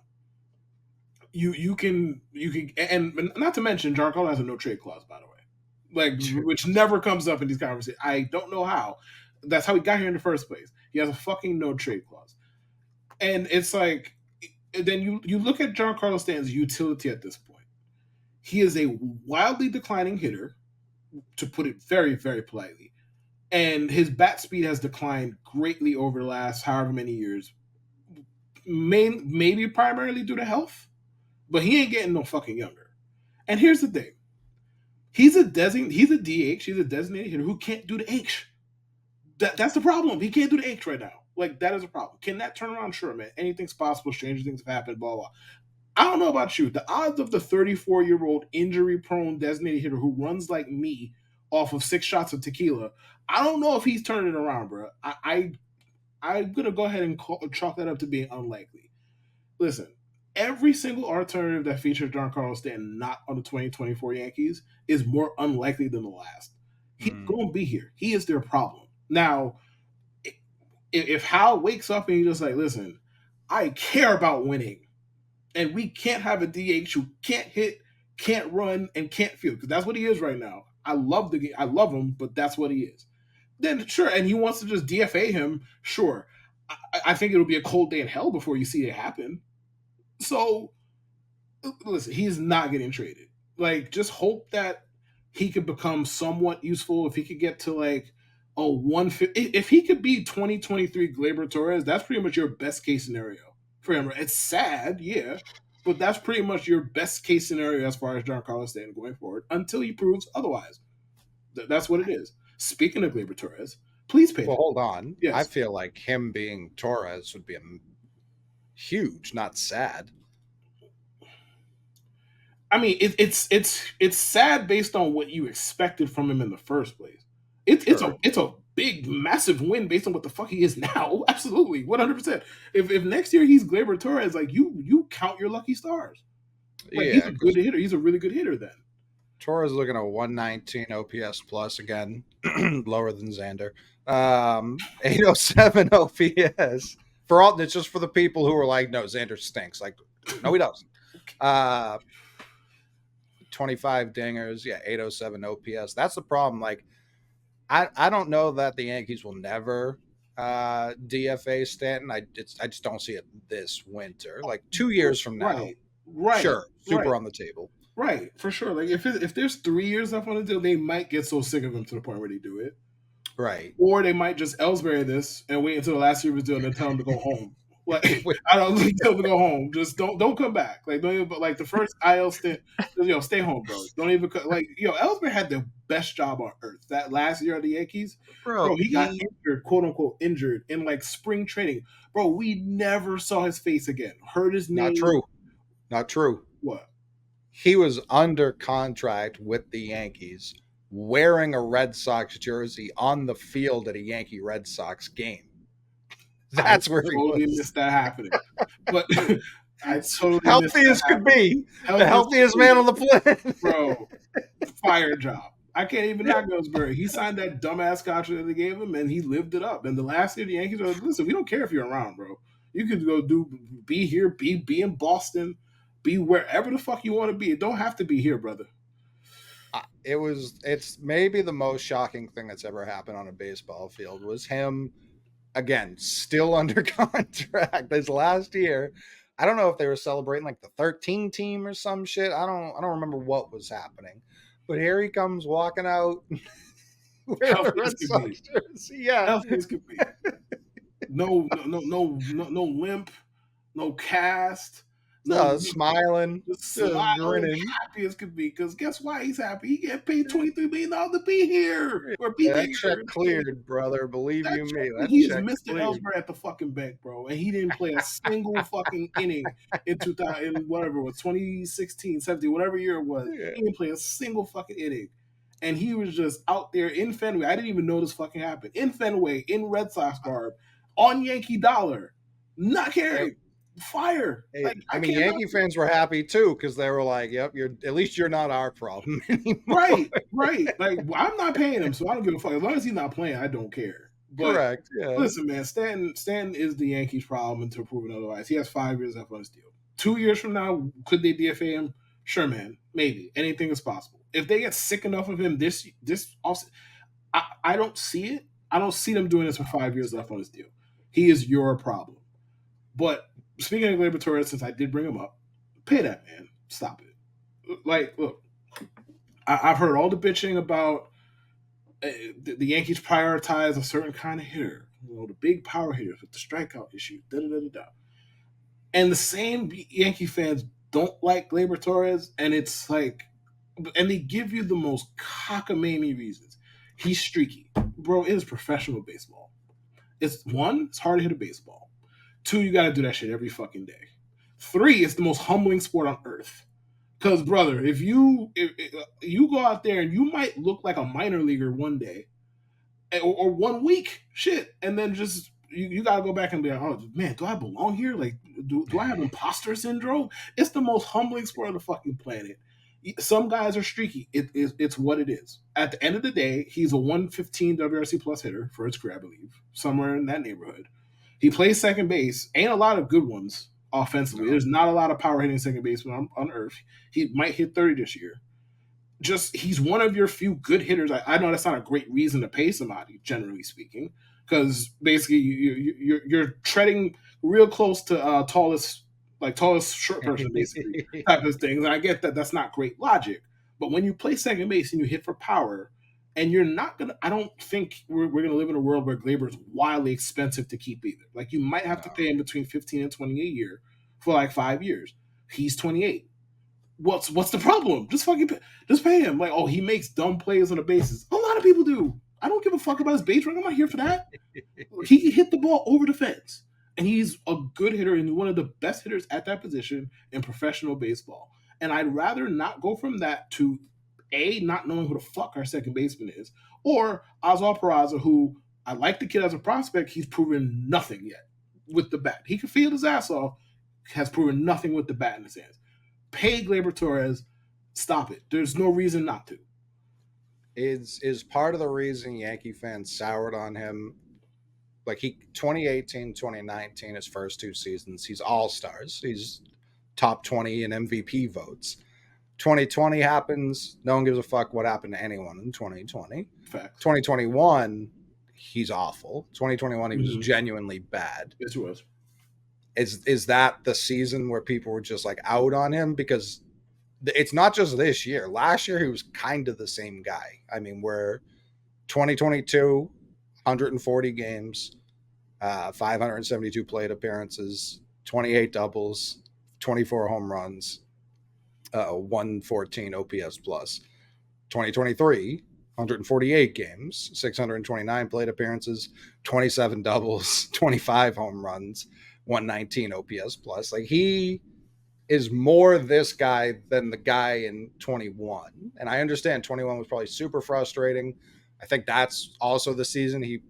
You can and not to mention Giancarlo has a no trade clause, by the way, like which never comes up in these conversations. I don't know how. That's how he got here in the first place. He has a fucking no trade clause, and it's like then you look at Giancarlo Stanton's utility at this point. He is a wildly declining hitter, to put it very very politely, and his bat speed has declined greatly over the last however many years. Maybe primarily due to health, but he ain't getting no fucking younger. And here's the thing: he's a DH, he's a designated hitter who can't do the H. That's the problem. He can't do the H right now. Like that is a problem. Can that turn around? Sure, man. Anything's possible. Stranger things have happened. Blah blah. I don't know about you. The odds of the 34-year-old injury-prone designated hitter who runs like me off of 6 shots of tequila, I don't know if he's turning it around, bro. I'm gonna go ahead and chalk that up to being unlikely. Listen, every single alternative that features Giancarlo Stanton not on the 2024 Yankees is more unlikely than the last. He's going to be here. He is their problem. Now, if Hal wakes up and he's just like, listen, I care about winning, and we can't have a DH who can't hit, can't run, and can't field, because that's what he is right now. I love him, but that's what he is. Then sure, and he wants to just DFA him, sure. I think it'll be a cold day in hell before you see it happen. So, listen, he's not getting traded. Like, just hope that he could become somewhat useful. If he could get to like a 150, if he could be 2023 Gleyber Torres, that's pretty much your best case scenario for him. It's sad, yeah, but that's pretty much your best case scenario as far as Giancarlo Stanton going forward until he proves otherwise. That's what it is. Speaking of Gleyber Torres, please pay. Well, hold on. Yes. I feel like him being Torres would be huge, not sad. I mean, it's sad based on what you expected from him in the first place. It's a big, massive win based on what the fuck he is now. Absolutely, 100%. If next year he's Gleyber Torres, like you count your lucky stars. Like, he's a good hitter. He's a really good hitter then. Torres looking at 119 OPS plus again, lower than Xander. 807 OPS. For all, it's just for the people who are like, no, Xander stinks. Like, no, he doesn't. 25 dingers, yeah, 807 OPS. That's the problem. Like, I don't know that the Yankees will never DFA Stanton. I just don't see it this winter. Like 2 years from now, right, sure, super on the table. Right, for sure. Like if there's 3 years left on the deal, they might get so sick of him to the point where they do it. Right. Or they might just Ellsbury this and wait until the last year of his deal and then tell him to go home. Like, I don't tell him to go home. Just don't come back. Like, don't even, like the first IL stint, stay home, bro. Don't even, like, Ellsbury had the best job on earth that last year of the Yankees. Bro, he got injured, quote unquote injured, in like spring training. Bro, we never saw his face again. Heard his name. Not true. What? He was under contract with the Yankees, wearing a Red Sox jersey on the field at a Yankee Red Sox game. That's where he totally missed that happening. But I totally healthy as could be. The healthiest man on the planet. Bro, fire job. I can't even knock Ellsbury. He signed that dumbass contract that they gave him, and he lived it up. And the last year, the Yankees were like, listen, we don't care if you're around, bro. You could go be here, be in Boston, be wherever the fuck you want to be. It don't have to be here, brother. It's maybe the most shocking thing that's ever happened on a baseball field was him, again, still under contract this last year. I don't know if they were celebrating like the 13 team or some shit. I don't remember what was happening. But here he comes walking out with a Red Sox jersey. Yeah. Healthy as could be. No limp, no cast. No, smiling, just grinning, happy as could be. Because guess why he's happy? He get paid $23 million to be here or be that check cleared, brother. Believe you me, he's Mr. Ellsbury at the fucking bank, bro, and he didn't play a single fucking inning in 2000, whatever it was, 2016, 17, whatever year it was. Yeah. He didn't play a single fucking inning, and he was just out there in Fenway. I didn't even know this fucking happened in Fenway in Red Sox garb on Yankee dollar, not caring. fire. Like I I mean, cannot. Yankee fans were happy too because they were like, "Yep, you're not our problem anymore." Right, right. Like I'm not paying him, so I don't give a fuck. As long as he's not playing, I don't care. But Correct. Yeah. listen, man, Stanton is the Yankees' problem until proven otherwise. He has 5 years left on his deal. 2 years from now, could they DFA him? Sure, man. Maybe. Anything is possible. If they get sick enough of him this also, I don't see it. I don't see them doing this with 5 years left on his deal. He is your problem. But speaking of Gleyber Torres, since I did bring him up, pay that man. Stop it. Like, look, I've heard all the bitching about the Yankees prioritize a certain kind of hitter, the big power hitters with the strikeout issue, da da da da da. And the same Yankee fans don't like Gleyber Torres, and it's like, and they give you the most cockamamie reasons. He's streaky, bro. It is professional baseball. It's hard to hit a baseball. 2, you got to do that shit every fucking day. 3, it's the most humbling sport on earth. Because brother, if you go out there and you might look like a minor leaguer one day, or 1 week, shit, and then just you gotta go back and be like, oh man, do I belong here? Like, do I have imposter syndrome? It's the most humbling sport on the fucking planet. Some guys are streaky. It's what it is. At the end of the day, he's a 115 WRC plus hitter for his career, I believe, somewhere in that neighborhood. He plays second base. Ain't a lot of good ones offensively. No. There's not a lot of power hitting second baseman on earth. He might hit 30 this year. Just he's one of your few good hitters. I know that's not a great reason to pay somebody, generally speaking, because basically you're treading real close to tallest short person basically type of things. And I get that that's not great logic, but when you play second base and you hit for power, and you're not gonna, I don't think we're gonna live in a world where Gleyber is wildly expensive to keep either. Like you might have to pay him between 15 and 20 a year for like 5 years. He's 28. What's the problem? Just pay him. Like, oh, he makes dumb plays on the bases. A lot of people do. I don't give a fuck about his base running. I'm not here for that. He hit the ball over the fence, and he's a good hitter and one of the best hitters at that position in professional baseball. And I'd rather not go from that to not knowing who the fuck our second baseman is, or Oswald Peraza, who I like the kid as a prospect. He's proven nothing yet with the bat. He can field his ass off. Has proven nothing with the bat in his hands. Pay Gleyber Torres. Stop it. There's no reason not to. Is part of the reason Yankee fans soured on him. Like 2018, 2019, his first 2 seasons, he's all stars. He's top 20 in MVP votes. 2020 happens. No one gives a fuck what happened to anyone in 2020. Facts. 2021, he's awful. 2021, he was genuinely bad. Yes, he was. Is that the season where people were just like out on him? Because it's not just this year. Last year, he was kind of the same guy. I mean, we're 2022, 140 games, 572 plate appearances, 28 doubles, 24 home runs, 114 OPS plus. 2023, 148 games, 629 plate appearances, 27 doubles, 25 home runs, 119 OPS plus. Like he is more this guy than the guy in 21. And I understand 21 was probably super frustrating. I think that's also the season he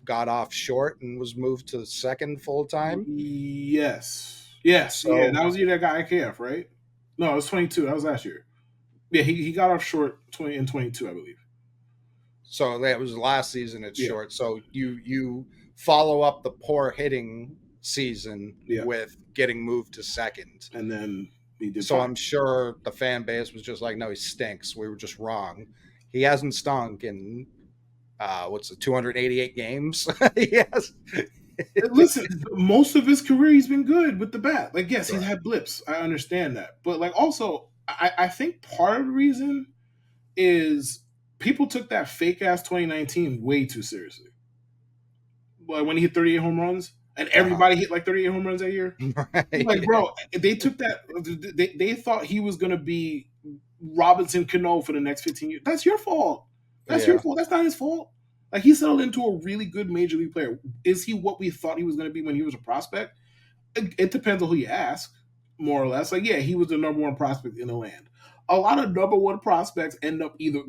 got off short and was moved to second full time. Yes. So, yeah, that was the year that got IKF, right? No, it was 22. That was last year. Yeah, he got off short 20 and 22, I believe. So that was last season. It's short. So you follow up the poor hitting season with getting moved to second, and then he did. So fine. I'm sure the fan base was just like, no, he stinks. We were just wrong. He hasn't stunk in 288 games. Yes. Listen, most of his career he's been good with the bat. Like, yes, he's had blips. I understand that, but like also, I think part of the reason is people took that fake ass 2019 way too seriously. Like when he hit 38 home runs, and everybody hit like 38 home runs that year. Right. Like, bro, they took that. They thought he was gonna be Robinson Cano for the next 15 years. That's your fault. That's your fault. That's not his fault. Like, he settled into a really good major league player. Is he what we thought he was going to be when he was a prospect? It depends on who you ask, more or less. Like, yeah, he was the number one prospect in the land. A lot of number one prospects end up either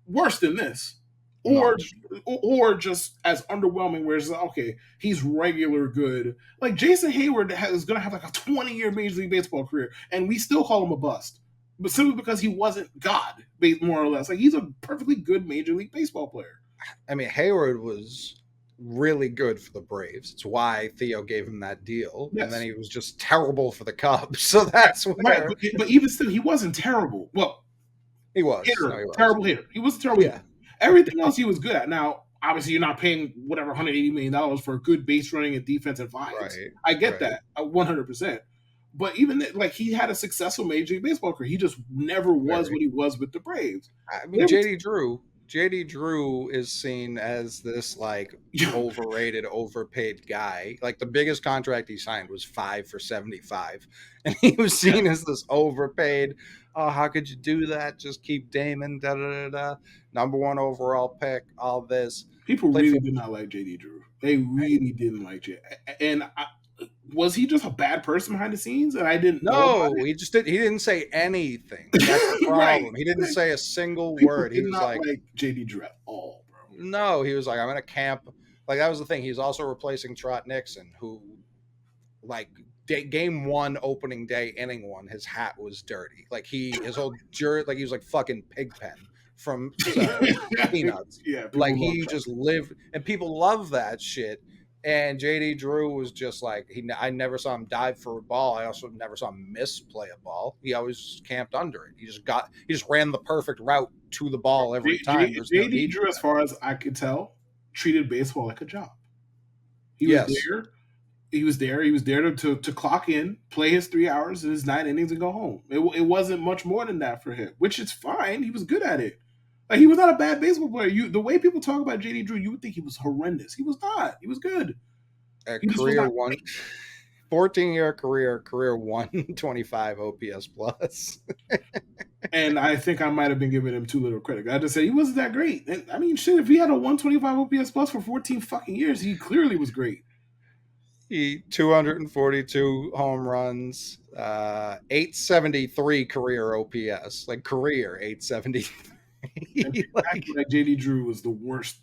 worse than this. or Much. or just as underwhelming where it's like, okay, he's regular good. Like Jason Hayward is going to have like a 20-year Major League Baseball career, and we still call him a bust, but simply because he wasn't God, more or less. Like he's a perfectly good Major League Baseball player. I mean, Hayward was really good for the Braves. It's why Theo gave him that deal, and then Yes, he was just terrible for the Cubs. So right, that's right. where But even still, he wasn't terrible. Well, he was. No, hitter, he was. terrible hitter. He was a terrible Yeah, hitter. Everything else he was good at. Now, obviously, you're not paying whatever $180 million for good base running and defensive vibes. right, I get right. that 100%. But even like he had a successful Major League Baseball career, he just never was Very. what he was with the Braves. I mean, JD Drew is seen as this like overrated, overpaid guy. Like the biggest contract he signed was 5 for 75, and he was seen as this overpaid. Oh, how could you do that? Just keep Damon. Da da da da. Number one overall pick. All this. People Played really for did not like JD Drew. They really didn't like J. And was he just a bad person behind the scenes, and I didn't know about no. He didn't say anything. That's the it? Right. problem. He didn't Like, say a single people word. He did was not like, like JD Drew at all, bro. no. He was like, I'm gonna camp. Like that was the thing. He's also replacing Trot Nixon, who like game one opening day inning one, his hat was dirty. Like his whole jersey, like he was like fucking Pigpen from Peanuts. Yeah, Like people love he that. just lived, and people love that shit. And JD Drew was just like I never saw him dive for a ball. I also never saw him misplay a ball. He always camped under it. He just ran the perfect route to the ball every time. There's no JD need for Drew, as that. far as I could tell, treated baseball like a job. He was Yes, there. He was there. He was there to clock in, play his 3 hours and his 9 innings, and go home. It wasn't much more than that for him, which is fine. He was good at it. Like he was not a bad baseball player. The way people talk about JD Drew, you would think he was horrendous. He was not. He was good. a He just was career not one. great. 14-year career 125 OPS plus. And I think I might have been giving him too little credit. I just said he wasn't that great. And I mean, shit, if he had a 125 OPS plus for 14 fucking years, he clearly was great. He 242 home runs, 873 career OPS, like career And 873. people Like, acting like JD Drew was the worst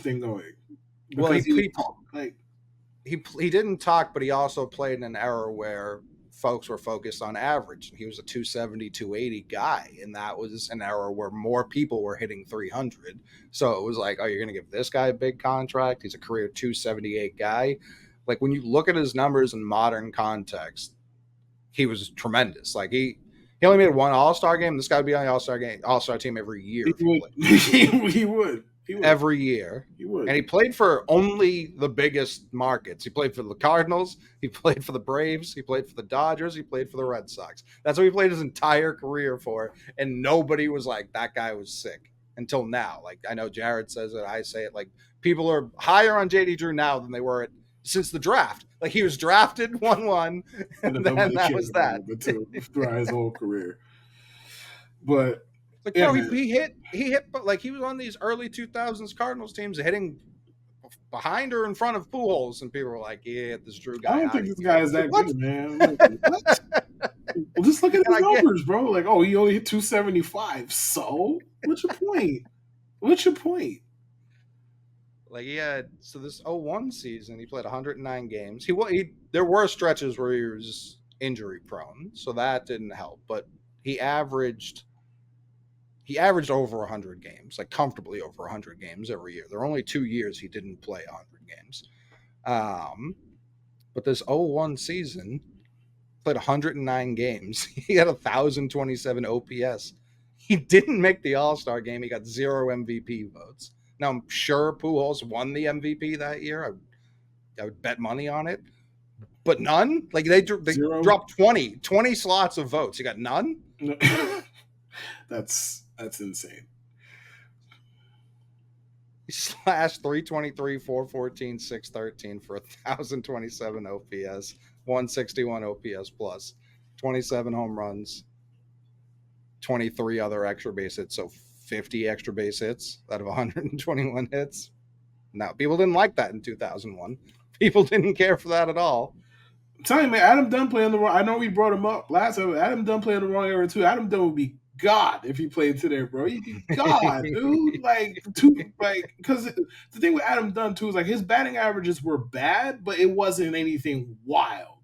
thing going well, because he would talk. Like, he didn't talk, but he also played in an era where folks were focused on average. He was a 270, 280 guy, and that was an era where more people were hitting 300. So it was like, oh, you're going to give this guy a big contract? He's a career 278 guy. Like when you look at his numbers in modern context, he was tremendous. Like he only made one All-Star game. This guy would be on the All-Star team every year he if he would, played. he would, he would, Every year. he would. And he played for only the biggest markets. He played for the Cardinals. He played for the Braves. He played for the Dodgers. He played for the Red Sox. That's what he played his entire career for. And nobody was like, that guy was sick until now. Like, I know Jared says it. I say it. Like, people are higher on JD Drew now than they were since the draft. Like, he was drafted 1-1, And and then then nobody that cared was about that. him until throughout his whole career. But Like, yeah, bro, man, he hit, but like he was on these early 2000s Cardinals teams hitting behind or in front of Pujols, and people were like, "Yeah, this Drew I guy don't out think of this here." guy is Like, that what? good, man. Like, what? Well, just look at And his I get numbers, bro. Like, oh, he only hit 275. So, what's your point? What's your point? like he had so this 01 season, he played 109 games. He there were stretches where he was injury prone, so that didn't help. But he averaged he averaged over 100 games, like comfortably over 100 games every year. There were only 2 years he didn't play 100 games. Um, but this 01 season, played 109 games. He had 1,027 OPS. He didn't make the All Star game. He got 0 MVP votes. Now I'm sure Pujols won the MVP that year. I would bet money on it, but none. Like they Zero. dropped 20 slots of votes. He got none. No. That's insane. He slashed 323, 414, 613 for 1,027 OPS, 161 OPS plus, 27 home runs, 23 other extra base hits, so 50 extra base hits out of 121 hits. Now, people didn't like that in 2001. People didn't care for that at all. I'm telling you, man, Adam Dunn playing the wrong. I know we brought him up last time. Adam Dunn playing the wrong era too. Adam Dunn would be God if he played today, bro. He'd be God, dude. Because the thing with Adam Dunn too is like his batting averages were bad, but it wasn't anything wild.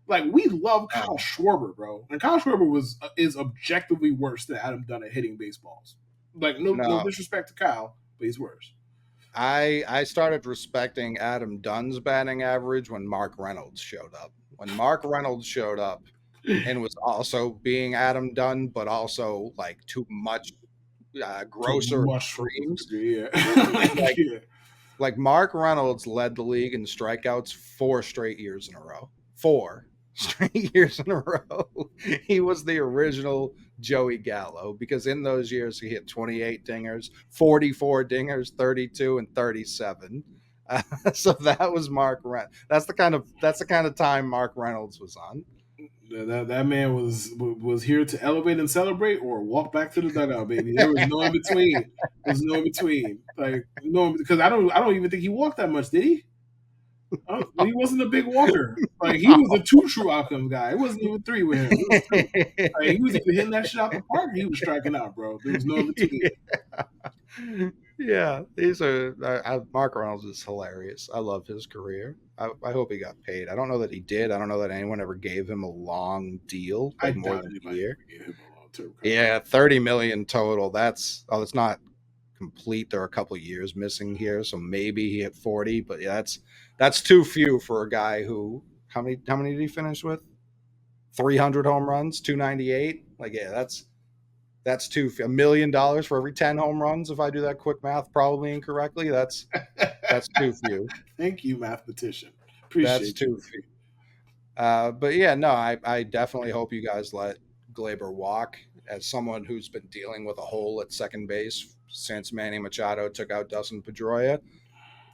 Like we love Kyle Schwarber, bro, and Kyle Schwarber is objectively worse than Adam Dunn at hitting baseballs. Like no No, disrespect to Kyle, but he's worse. I started respecting Adam Dunn's batting average when Mark Reynolds showed up. When Mark Reynolds showed up and was also being Adam Dunn, but also like too much To a grosser much fucking extremes. degree, yeah. Like Yeah. like Mark Reynolds led the league in strikeouts 4 straight years in a row. 4 straight years in a row. He was the original Joey Gallo because in those years he hit 28 dingers, 44 dingers, 32 and 37. So that was Mark Reynolds. That's the kind of time Mark Reynolds was on. That man was here to elevate and celebrate or walk back to the dugout, baby. There was no in between. There was no in between. Like no, because I don't even think he walked that much, did he? He wasn't a big walker. Like he was a two true outcomes guy. It wasn't even three with him. It was two. Like he was either hitting that shit out the park or he was striking out, bro. There was no in between. Yeah, these are Mark Reynolds is hilarious. I love his career. I hope he got paid. I don't know that he did. I don't know that anyone ever gave him a long deal, I like more doubt than a anybody year. ever gave him a long term contract. Yeah, 30 million total. It's not complete. There are a couple of years missing here, so maybe he hit 40. But yeah, that's too few for a guy who how many did he finish with? 300 home runs, 298. Like yeah, that's too $1 million for every 10 home runs. If I do that quick math probably incorrectly, that's too few. Thank you, mathematician. That's Appreciate you. too few. But yeah, no, I definitely hope you guys let Gleyber walk. As someone who's been dealing with a hole at second base since Manny Machado took out Dustin Pedroia,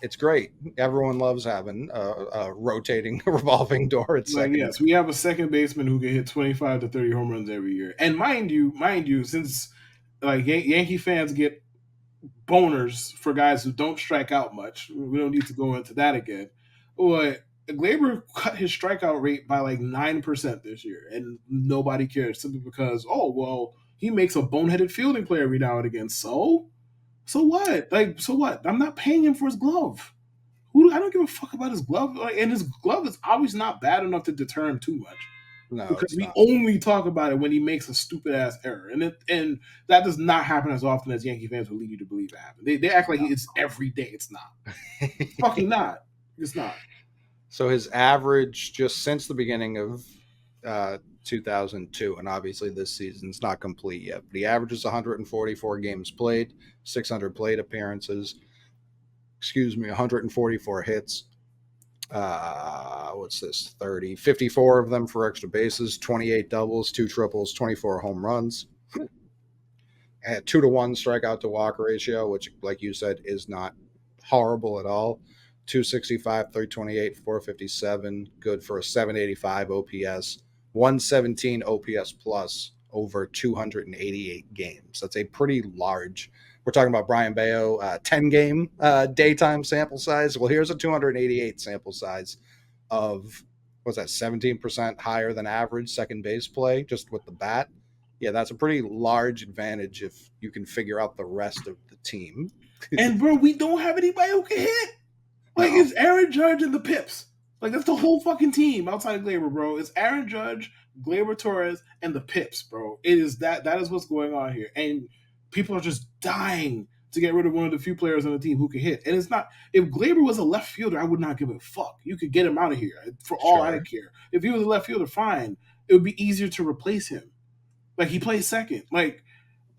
it's great. Everyone loves having a rotating, revolving door at Like second yes, base. we have a second baseman who can hit 25 to 30 home runs every year. And mind you, since like Yankee fans get boners for guys who don't strike out much, we don't need to go into that again. But Glaber cut his strikeout rate by like 9% this year, and nobody cares simply because he makes a boneheaded fielding play every now and again. So what? Like so what? I'm not paying him for his glove. I don't give a fuck about his glove. Like, and his glove is obviously not bad enough to deter him too much No, because it's we not. only talk about it when he makes a stupid ass error, and that does not happen as often as Yankee fans would lead you to believe it happens. They act like it's every day. It's not. It's fucking not. It's not. So his average just since the beginning of 2002, and obviously this season's not complete yet, but he averages 144 games played, 600 plate appearances, 144 hits. What's this? 30, 54 of them for extra bases, 28 doubles, 2 triples, 24 home runs. At 2-to-1 strikeout to walk ratio, which, like you said, is not horrible at all. 265, 328, 457, good for a 785 OPS, 117 OPS plus over 288 games. That's a pretty large. We're talking about Brayan Bello, 10 game daytime sample size. Well, here's a 288 sample size of what's that, 17% higher than average second base play just with the bat. Yeah, that's a pretty large advantage if you can figure out the rest of the team. And bro, we don't have anybody who can hit. Like No, it's Aaron Judge and the Pips. Like that's the whole fucking team outside of Glaber, bro. It's Aaron Judge, Gleyber Torres, and the Pips, bro. It is that is what's going on here. And people are just dying to get rid of one of the few players on the team who can hit. And it's not if Gleyber was a left fielder, I would not give a fuck. You could get him out of here for all I sure. care. If he was a left fielder, fine. It would be easier to replace him. Like he plays second. Like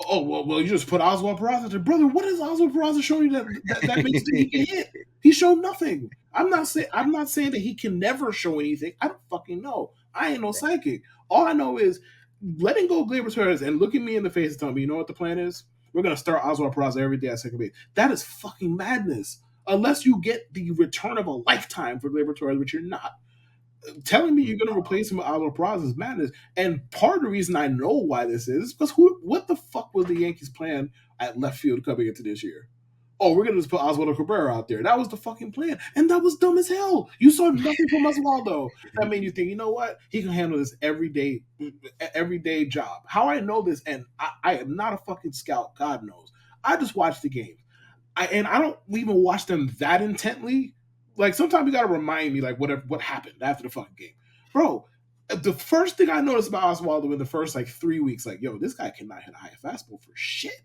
oh well, you just put Oswald Peraza there, brother. What has Oswald Peraza shown you that makes you think he can hit? He showed nothing. I'm not saying that he can never show anything. I don't fucking know. I ain't no psychic. All I know is letting go of Gleyber Torres and looking me in the face and telling me, you know what the plan is? We're gonna start Oswald Peraza every day at second base. That is fucking madness. Unless you get the return of a lifetime for Gleyber Torres, which you're not telling me you're going to replace him with Alvaro Peraza is madness. And part of the reason I know why this is because what the fuck was the Yankees' plan at left field coming into this year? oh, we're gonna just put Oswaldo Cabrera out there. That was the fucking plan, and that was dumb as hell. You saw nothing from Oswaldo that made you think, you know what, he can handle this everyday job. How I know this, and I am not a fucking scout. God knows, I just watch the game. I don't even watch them that intently. Like sometimes you gotta remind me like what happened after the fucking game, bro. The first thing I noticed about Oswaldo in the first like 3 weeks, like yo, this guy cannot hit a high fastball for shit.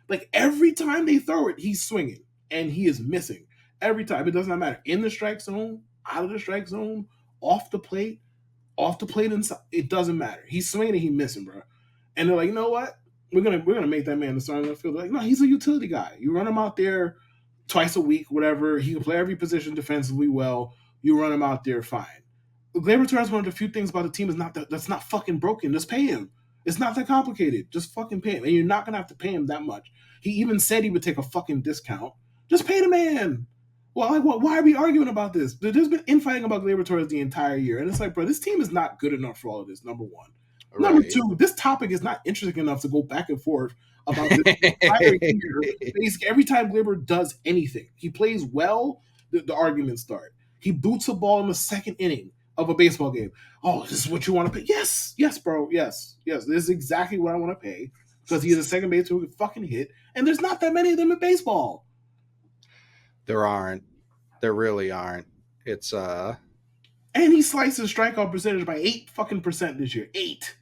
Like every time they throw it, he's swinging and he is missing every time. It does not matter in the strike zone, out of the strike zone, off the plate, inside. It doesn't matter. He's swinging and he's missing, bro. And they're like, you know what? We're gonna make that man the starter in the field. They're like, no, he's a utility guy. You run him out there twice a week, whatever. He can play every position defensively well. You run him out there, fine. Gleyber Torres, one of the few things about the team is that's not fucking broken. Just pay him. It's not that complicated. Just fucking pay him. And you're not gonna have to pay him that much. He even said he would take a fucking discount. Just pay the man. Well, like, why are we arguing about this? There's been infighting about Gleyber Torres the entire year. And it's like, bro, this team is not good enough for all of this, number one. Right. Number two, this topic is not interesting enough to go back and forth about this entire year. Basically, every time Gleyber does anything, he plays well, the arguments start. He boots a ball in the second inning of a baseball game. Oh, this is what you want to pay? Yes, bro. Yes. This is exactly what I want to pay because he is a second baseman who can fucking hit, and there's not that many of them in baseball. There aren't. There really aren't. It's And he sliced his strikeout percentage by 8% this year. 8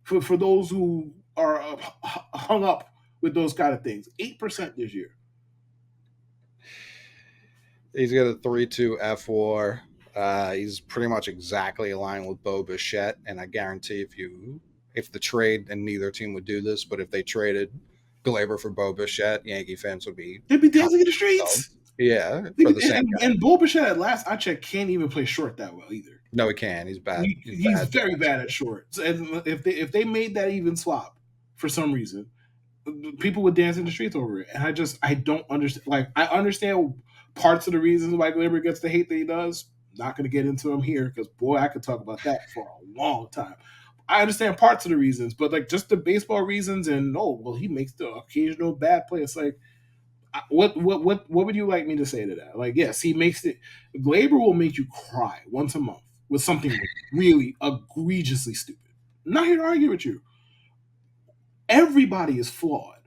for those who are hung up with those kind of things. 8% this year. He's got a 3.2 F/WAR. He's pretty much exactly aligned with Bo Bichette, and I guarantee if the trade, and neither team would do this, but if they traded Gleyber for Bo Bichette, Yankee fans would be they'd be dancing in the streets. Yeah, for the same and Bo Bichette, at last I checked, can't even play short that well either. No, he can't. He's bad. He's very bad at short. And if they made that even swap for some reason, people would dance in the streets over it. And I don't understand. Like, I understand parts of the reasons why Gleyber gets the hate that he does. Not going to get into them here because, boy, I could talk about that for a long time. I understand parts of the reasons, but like just the baseball reasons and he makes the occasional bad play. It's like, what would you like me to say to that? Like, yes, he makes it. Gleyber will make you cry once a month with something really egregiously stupid. I'm not here to argue with you. Everybody is flawed.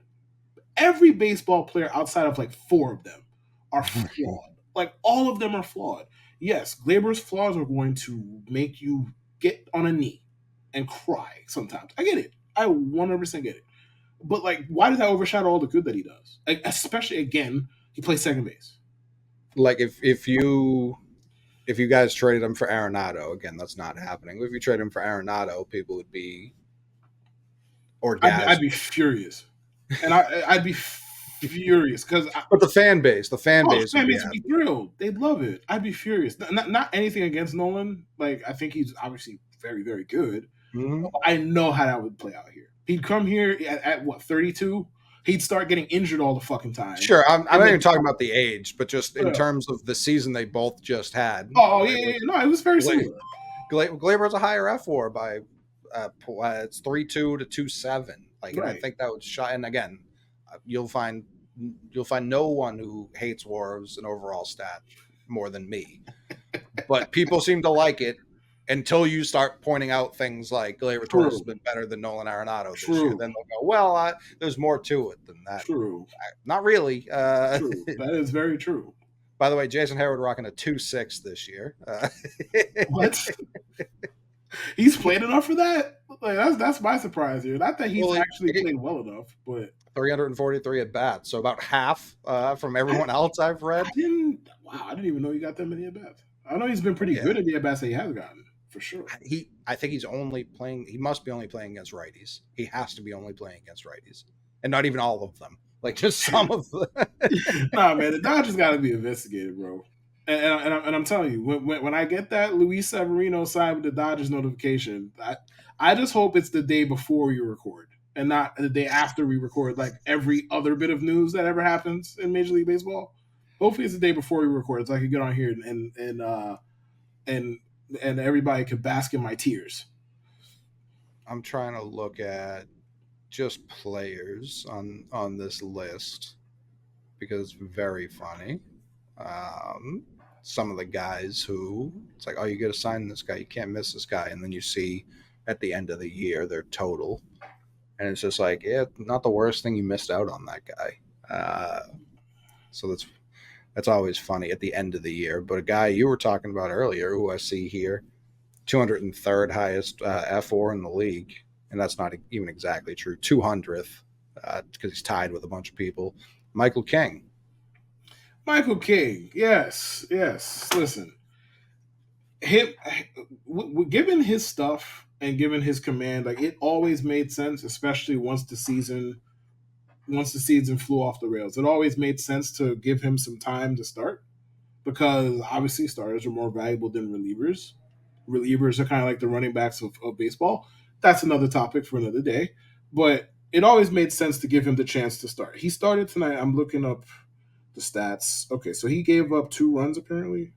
Every baseball player outside of like 4 of them are flawed. Like all of them are flawed. Yes, Gleyber's flaws are going to make you get on a knee and cry sometimes. I get it. I 100% get it. But like, why does that overshadow all the good that he does? Like, especially again, he plays second base. Like if you guys traded him for Arenado, again, that's not happening. If you trade him for Arenado, people would be orgasmic. I'd be furious, and I'd be furious because. But the fan base would be thrilled. They'd love it. I'd be furious. Not anything against Nolan. Like, I think he's obviously very, very good. Mm-hmm. I know how that would play out here. He'd come here at what, 32? He'd start getting injured all the fucking time. Sure, I'm not even talking about the age, but just in terms of the season they both just had. Oh, yeah. No, it was very similar. Gleyber has a higher F/WAR by it's 3.2 to 2.7. Like, right. I think that would shot. And again, you'll find no one who hates WAR as an overall stat more than me. But people seem to like it. Until you start pointing out things like Gleyber Torres has been better than Nolan Arenado this year, then they'll go, well, there's more to it than that. True. Not really. True. That is very true. By the way, Jason Hayward rocking a 2.6 this year. What? He's played enough for that? Like, that's my surprise here. Not that he's actually played well enough, but 343 at bats, so about half from everyone else I've read. I didn't even know he got that many at bats. I know he's been pretty good at the at bats that he has gotten. For sure. I think he's only playing. He must be only playing against righties. He has to be only playing against righties, and not even all of them. Like just some of them. Nah, man, the Dodgers got to be investigated, bro. And I'm telling you, when I get that Luis Severino signed with the Dodgers notification, I just hope it's the day before you record and not the day after we record. Like every other bit of news that ever happens in Major League Baseball. Hopefully, it's the day before we record, so I can get on here and everybody could bask in my tears. I'm trying to look at just players on this list because it's very funny. Um, some of the guys who it's like, oh, you got to sign this guy, you can't miss this guy, and then you see at the end of the year their total, and it's just like, yeah, not the worst thing you missed out on that guy. So that's always funny at the end of the year. But a guy you were talking about earlier, who I see here, 203rd highest F4 in the league, and that's not even exactly true. 200th because he's tied with a bunch of people. Michael King. Michael King, yes, yes. Listen, him, given his stuff and given his command, like it always made sense, especially once the season flew off the rails. It always made sense to give him some time to start because obviously starters are more valuable than relievers. Relievers are kind of like the running backs of baseball. That's another topic for another day. But it always made sense to give him the chance to start. He started tonight. I'm looking up the stats. Okay, so he gave up 2 runs apparently.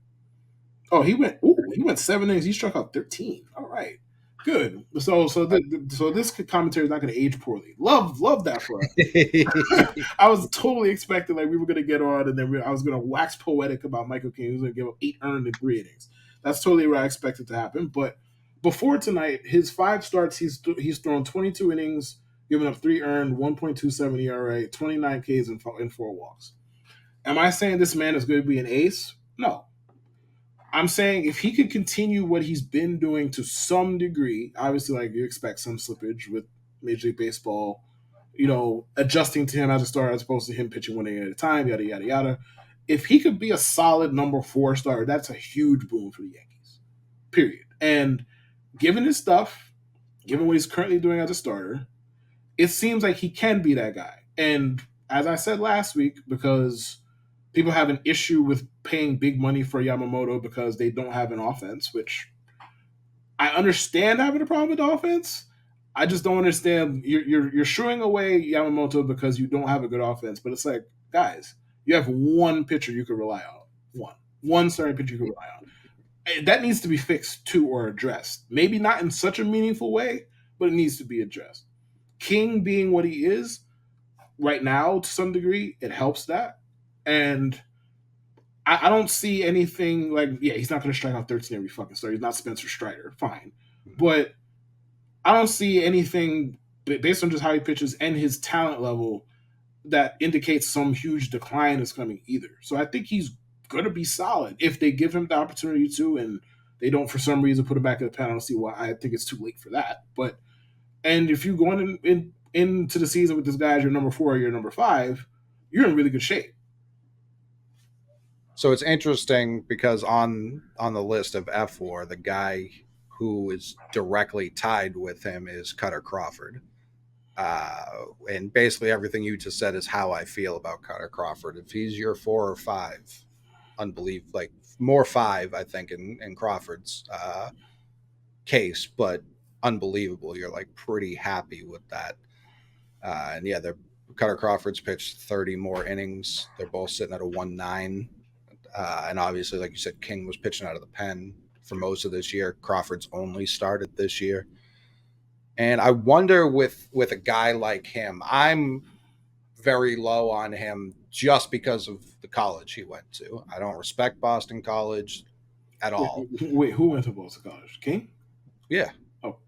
Oh, he went. Ooh, he went 7 innings. He struck out 13. All right, good. So this commentary is not going to age poorly. Love that for us. I was totally expecting like we were going to get on, and then I was going to wax poetic about Michael King. He was going to give up 8 earned in 3 innings. That's totally what I expected to happen. But before tonight, his 5 starts, he's thrown 22 innings, giving up 3 earned, 1.27 ERA, 29 Ks, and 4 walks. Am I saying this man is going to be an ace? No. I'm saying if he could continue what he's been doing to some degree, obviously, like you expect some slippage with Major League Baseball, adjusting to him as a starter as opposed to him pitching 1 inning at a time, yada, yada, yada. If he could be a solid number 4 starter, that's a huge boon for the Yankees, period. And given his stuff, given what he's currently doing as a starter, it seems like he can be that guy. And as I said last week, because people have an issue with paying big money for Yamamoto because they don't have an offense, which I understand having a problem with the offense. I just don't understand. You're shooing away Yamamoto because you don't have a good offense. But it's like, guys, you have one pitcher you can rely on. One starting pitcher you can rely on. That needs to be fixed too or addressed. Maybe not in such a meaningful way, but it needs to be addressed. King being what he is right now, to some degree, it helps that. And I don't see anything like, yeah, he's not going to strike out 13 every fucking start. He's not Spencer Strider, fine. But I don't see anything based on just how he pitches and his talent level that indicates some huge decline is coming either. So I think he's going to be solid if they give him the opportunity to, and they don't for some reason put him back in the pen. I don't see why. I think it's too late for that. But and if you go into the season with this guy as your number 4 or your number 5, you're in really good shape. So it's interesting because on the list of F4, the guy who is directly tied with him is Cutter Crawford. And basically everything you just said is how I feel about Cutter Crawford. If he's your 4 or 5, unbelievable, like more 5, I think, in Crawford's case, but unbelievable. You're like pretty happy with that. And yeah, Cutter Crawford's pitched 30 more innings. They're both sitting at a 1.9. And obviously, like you said, King was pitching out of the pen for most of this year. Crawford's only started this year. And I wonder with a guy like him, I'm very low on him just because of the college he went to. I don't respect Boston College at all. Wait, who went to Boston College? King? Yeah. Oh.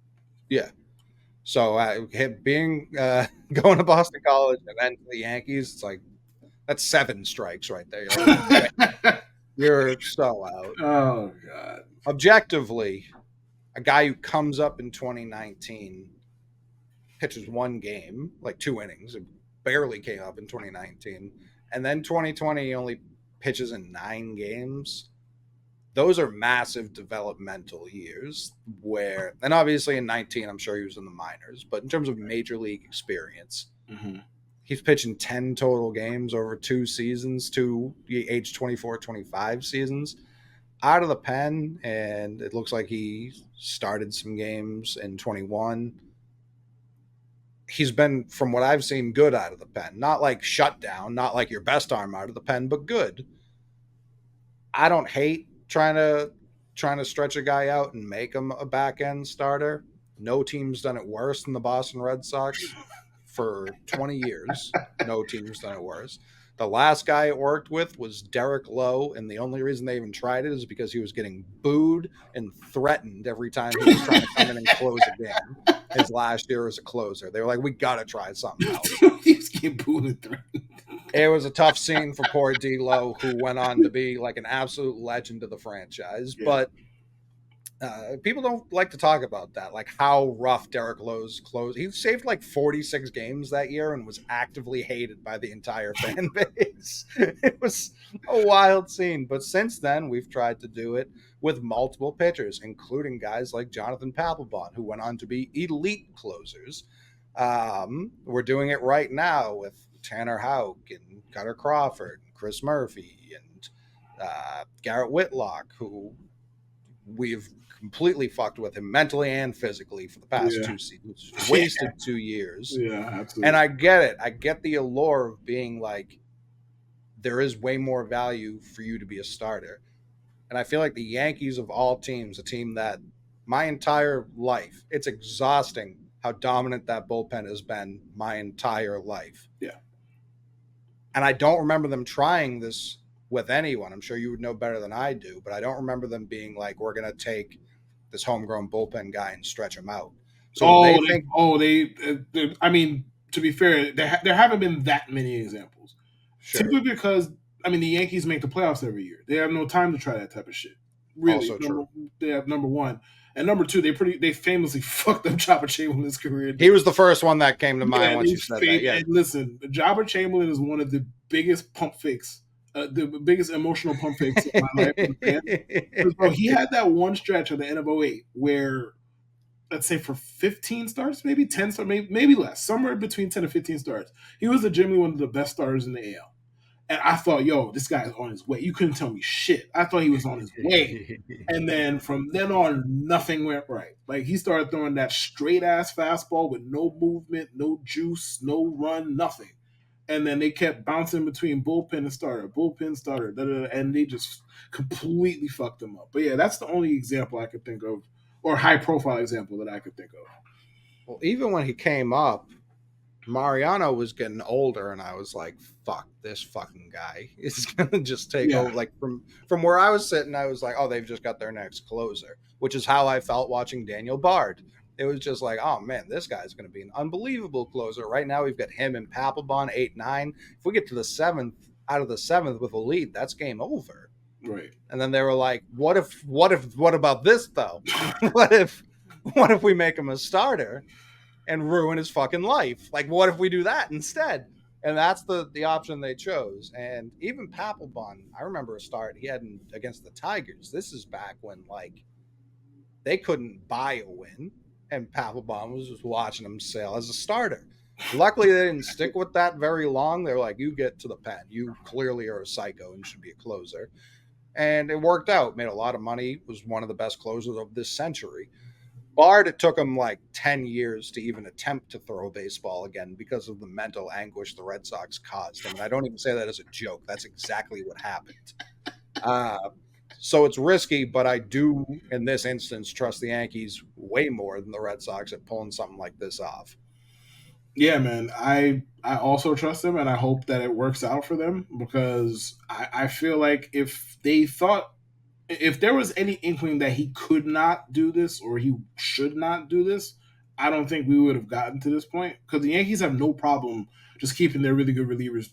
Yeah. So him being going to Boston College and then to the Yankees, it's like that's 7 strikes right there. You're so out. Oh God. Objectively, a guy who comes up in 2019, pitches 1 game, like 2 innings, it barely came up in 2019, and then 2020 he only pitches in 9 games. Those are massive developmental years where, and obviously in 19, I'm sure he was in the minors, but in terms of major league experience, he's pitching 10 total games over 2 seasons, 2 age 24, 25 seasons out of the pen. And it looks like he started some games in 21. He's been, from what I've seen, good out of the pen. Not like shut down, not like your best arm out of the pen, but good. I don't hate trying to stretch a guy out and make him a back end starter. No team's done it worse than the Boston Red Sox for 20 years. No team's done it worse. The last guy it worked with was Derek Lowe, and the only reason they even tried it is because he was getting booed and threatened every time he was trying to come in and close a game. His last year as a closer, they were like, "We got to try something else." He was getting booed and threatened. It was a tough scene for poor D'Lo, who went on to be like an absolute legend of the franchise. Yeah. But people don't like to talk about that, like how rough Derek Lowe's close. He saved like 46 games that year and was actively hated by the entire fan base. It was a wild scene. But since then, we've tried to do it with multiple pitchers, including guys like Jonathan Papelbon, who went on to be elite closers. We're doing it right now with Tanner Houck and Cutter Crawford, and Chris Murphy, and Garrett Whitlock, who we've completely fucked with him mentally and physically for the past 2 seasons. Wasted 2 years. Yeah, absolutely. And I get it. I get the allure of being like, there is way more value for you to be a starter. And I feel like the Yankees of all teams, a team that my entire life, it's exhausting how dominant that bullpen has been my entire life. Yeah. And I don't remember them trying this with anyone. I'm sure you would know better than I do, but I don't remember them being like, we're going to take this homegrown bullpen guy and stretch him out. So I mean, to be fair, there haven't been that many examples. Sure. Simply because, I mean, the Yankees make the playoffs every year. They have no time to try that type of shit. Really, also true. They have number one. And number two, they famously fucked up Jabba Chamberlain's career. He was the first one that came to mind once you said that. Yeah. And listen, Jabba Chamberlain is one of the biggest pump fakes, the biggest emotional pump fakes of my life. Bro, he had that one stretch at the end of 2008 where, let's say for 15 starts, maybe 10 starts, maybe less, somewhere between 10 and 15 starts, he was legitimately one of the best starters in the AL. And I thought, yo, this guy is on his way. You couldn't tell me shit. I thought he was on his way. And then from then on, nothing went right. Like, he started throwing that straight-ass fastball with no movement, no juice, no run, nothing. And then they kept bouncing between bullpen and starter, and they just completely fucked him up. But yeah, that's the only example I could think of, or high-profile example that I could think of. Well, even when he came up, Mariano was getting older, and I was like, fuck, this fucking guy is going to just take over. Like, from where I was sitting, I was like, oh, they've just got their next closer, which is how I felt watching Daniel Bard. It was just like, oh, man, this guy's going to be an unbelievable closer. Right now, we've got him and Papelbon, 8-9. If we get to the seventh, out of the seventh with a lead, that's game over. Right. And then they were like, what about this, though? what if we make him a starter and ruin his fucking life? Like, what if we do that instead? And that's the option they chose. And even Papelbon, I remember a start he had against the Tigers. This is back when, like, they couldn't buy a win, and Papelbon was just watching him sail as a starter. Luckily, they didn't stick with that very long. They were like, you get to the pen. You clearly are a psycho and should be a closer. And it worked out. Made a lot of money. Was one of the best closers of this century. Bard, it took him like 10 years to even attempt to throw a baseball again because of the mental anguish the Red Sox caused him. And I don't even say that as a joke. That's exactly what happened. So it's risky, but I do, in this instance, trust the Yankees way more than the Red Sox at pulling something like this off. Yeah, man. I also trust them, and I hope that it works out for them, because I feel like if there was any inkling that he could not do this or he should not do this, I don't think we would have gotten to this point, because the Yankees have no problem just keeping their really good relievers.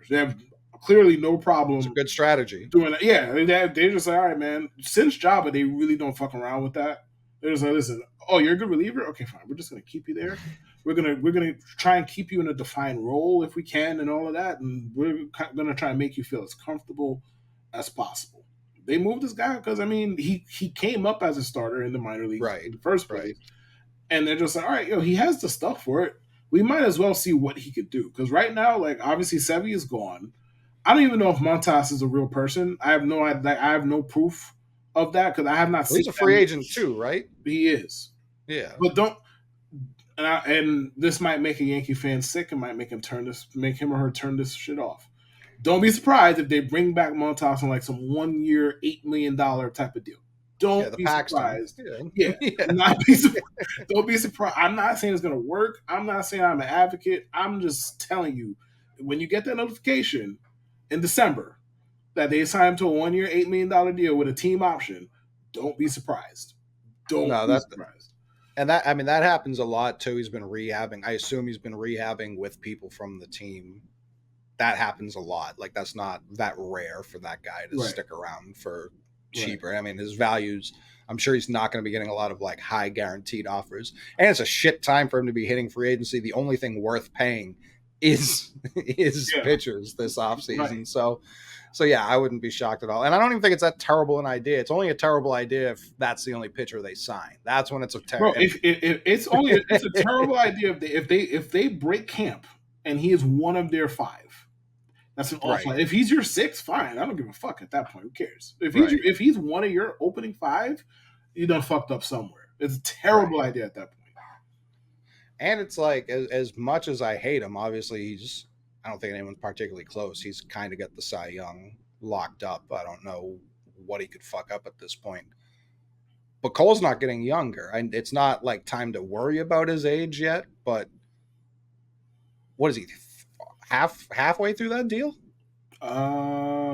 They have clearly no problem. It's a good strategy. Doing that. Yeah, they're just like, all right, man. Since Jabba, they really don't fuck around with that. They're just like, listen, oh, you're a good reliever? Okay, fine. We're just going to keep you there. We're gonna try and keep you in a defined role if we can and all of that, and we're going to try and make you feel as comfortable as possible. They moved this guy because, I mean, he came up as a starter in the minor leagues in the first place. Right. And they're just like, all right, he has the stuff for it. We might as well see what he could do. Because right now, like, obviously Sevy is gone. I don't even know if Montas is a real person. I have no proof of that, because I have not seen. He's a free agent too, right? He is. Yeah. But and this might make a Yankee fan sick and might make him or her turn this shit off. Don't be surprised if they bring back Montas on like some 1 year, $8 million type of deal. Don't be surprised. Yeah. Don't be surprised. I'm not saying it's going to work. I'm not saying I'm an advocate. I'm just telling you, when you get that notification in December that they signed him to a 1 year, $8 million deal with a team option, don't be surprised. Don't No, be that surprised. and that I mean that happens a lot too. He's been rehabbing. I assume he's been rehabbing with people from the team. That happens a lot. Like that's not that rare for that guy to Right. stick around for Right. cheaper. I mean, his values. I'm sure he's not going to be getting a lot of like high guaranteed offers, and it's a shit time for him to be hitting free agency. The only thing worth paying is Yeah. pitchers this Right. offseason. So yeah, I wouldn't be shocked at all. And I don't even think it's that terrible an idea. It's only a terrible idea if that's the only pitcher they sign. That's when it's a Bro, terrible. if it's a terrible idea if they break camp and he is one of their five. That's an awful. Right, If he's your six, fine. I don't give a fuck at that point. Who cares? right, If he's one of your opening five, you done fucked up somewhere. It's a right. terrible idea at that point. And it's like as much as I hate him, obviously I don't think anyone's particularly close. He's kind of got the Cy Young locked up. I don't know what he could fuck up at this point. But Cole's not getting younger. And it's not like time to worry about his age yet, but what is he halfway through that deal?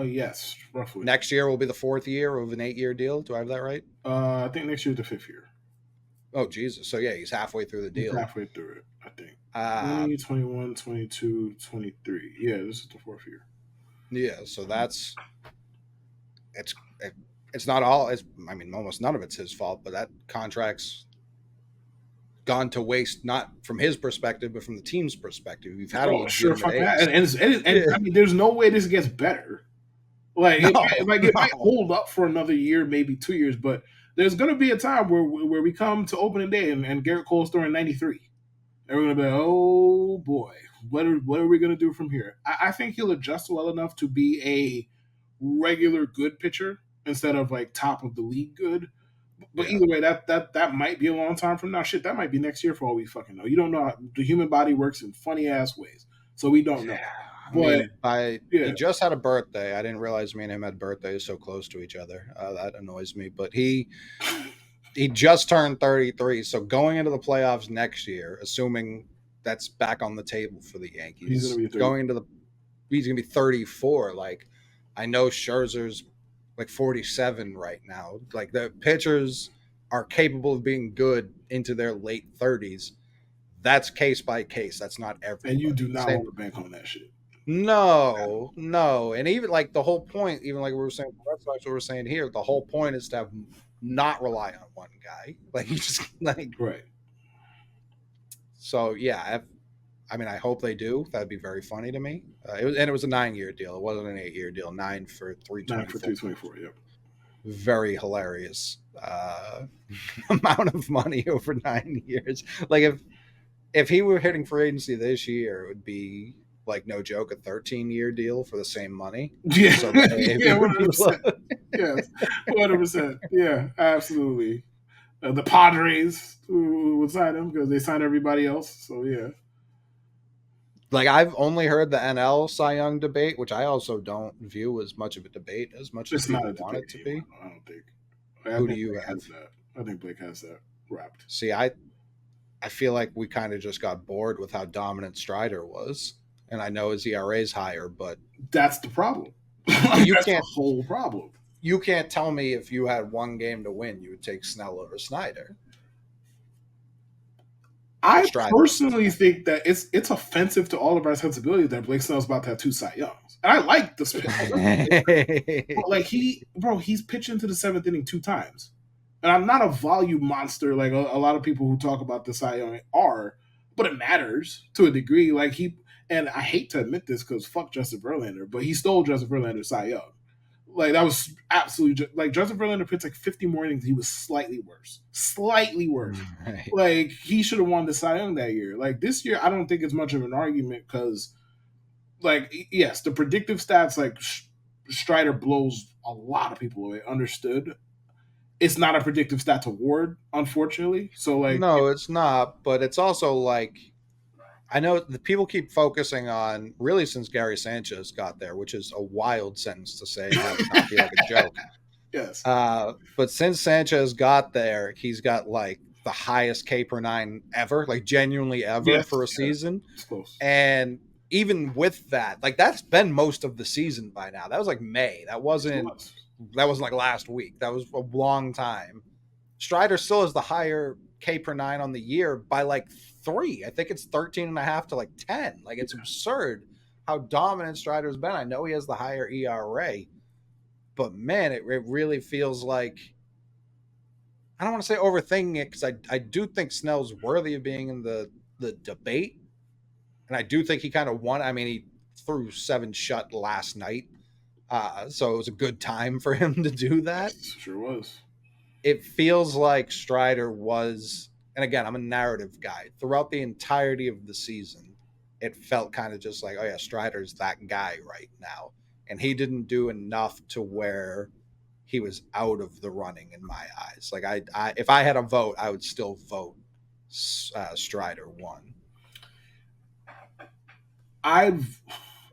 Yes, roughly. Next year will be the fourth year of an 8-year deal. Do I have that right? I think next year's the fifth year. Oh Jesus. So yeah, he's halfway through the He's deal. halfway through it, I think. Uh 20, 21, 22, 23. Yeah, this is the fourth year. yeah, so that's it's it's not all it's I mean almost none of it's his fault, but that contract's gone to waste not from his perspective but from the team's perspective. We've had a Oh, sure, legitimate fuck that. ace. And Yeah. I mean, there's no way this gets better. Like No, it might no. hold up for another year, maybe 2 years, but there's gonna be a time where we come to opening day and Garrett Cole's throwing 93. And we're gonna be like, oh boy, what are we gonna do from here? I think he'll adjust well enough to be a regular good pitcher instead of like top of the league good. But Yeah. either way, that might be a long time from now. Shit, that might be next year for all we fucking know. You don't know how the human body works in funny ass ways, so we don't know. I But mean, by yeah, he just had a birthday. I didn't realize me and him had birthdays so close to each other. That annoys me. But he just turned 33. So going into the playoffs next year, assuming that's back on the table for the he's gonna Yankees, be 30. going into the he's gonna be 34. Like I know Scherzer's like 47 right now. Like the pitchers are capable of being good into their late 30s. That's case by case. That's not And you do everybody. not Same. want to bank on that shit. No, no, and even like the whole point, even like we were saying, Red Sox, what we're saying here, the whole point is to have not rely on one guy. Like you just like Right. so. Yeah, I mean, I hope they do. That'd be very funny to me. It was a 9-year deal. It wasn't an 8-year deal. 9 for 9 for 324. 324. Yep. Very hilarious amount of money over 9 years. Like if he were hitting free agency this year, it would be like no joke a 13-year deal for the same money. Yeah. So if Yeah. he would be 100%. Yes. 100%. Yeah. Absolutely. The Padres would sign him because they signed everybody else. So yeah. like I've only heard the NL Cy Young debate, which I also don't view as much of a debate as much as It's not people a want debate it to anymore. be. I don't think. Who do you Blake have? has that. I think Blake has that wrapped. See, I feel like we kind of just got bored with how dominant Strider was, and I know his ERA is higher, but That's the problem. you That's the can't whole problem. you can't tell me if you had one game to win, you would take Snell over Snyder. I Strider. personally think that it's offensive to all of our sensibilities that Blake Snell's about to have two Cy Youngs, and I like this. Like he's pitched into the seventh inning 2 times, and I'm not a volume monster like a lot of people who talk about the Cy Young are, but it matters to a degree. Like and I hate to admit this because fuck Justin Verlander, but he stole Justin Verlander's Cy Young. Like that was absolutely like Justin Verlander pitched like 50 more innings. He was slightly worse. Right. Like he should have won the Cy Young that year. Like this year, I don't think it's much of an argument because, like, yes, the predictive stats like Strider blows a lot of people away. Understood. It's not a predictive stats award, unfortunately. So like, No, it's not, but it's also like I know the people keep focusing on really since Gary Sanchez got there, which is a wild sentence to say, and that would not be like a joke. yes, But since Sanchez got there, he's got like the highest K per 9 ever, like genuinely ever yes, for a yeah, season. it's close. And even with that, like that's been most of the season by now. That was like May. It was. That wasn't like last week. That was a long time. Strider still has the higher K per nine on the year by like 3. I think it's 13 and a half to like 10. Like it's absurd how dominant Strider's been. I know he has the higher ERA, but man, it really feels like I don't want to say overthinking it because I do think Snell's worthy of being in the debate, and I do think he kind of won. I mean, he threw 7 shut last night, so it was a good time for him to do that. Yes, sure was. It feels like Strider was, and again, I'm a narrative guy. Throughout the entirety of the season, it felt kind of just like, oh yeah, Strider's that guy right now, and he didn't do enough to where he was out of the running in my eyes. Like I if I had a vote, I would still vote Strider one. I've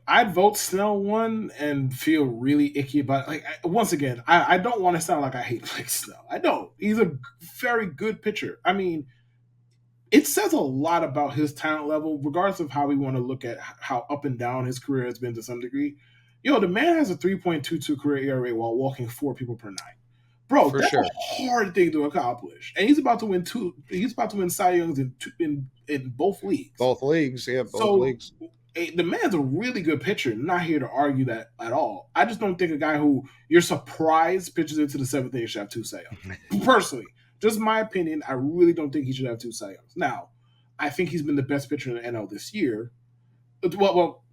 I'd vote Snell one and feel really icky about it. Like once again, I don't want to sound like I hate Blake Snell. I don't. He's a very good pitcher. I mean, it says a lot about his talent level, regardless of how we want to look at how up and down his career has been to some degree. Yo, the man has a 3.22 career ERA while walking 4 people per nine. Bro, For that's sure. a hard thing to accomplish, and he's about to win two. He's about to win Cy Youngs in both leagues. Both leagues, yeah, both So leagues. the man's a really good pitcher. Not here to argue that at all. I just don't think a guy who you're surprised pitches into the 7th inning should have 2 Cy Youngs. Personally, just my opinion, I really don't think he should have 2 Cy Youngs. Now, I think he's been the best pitcher in the NL this year. Well,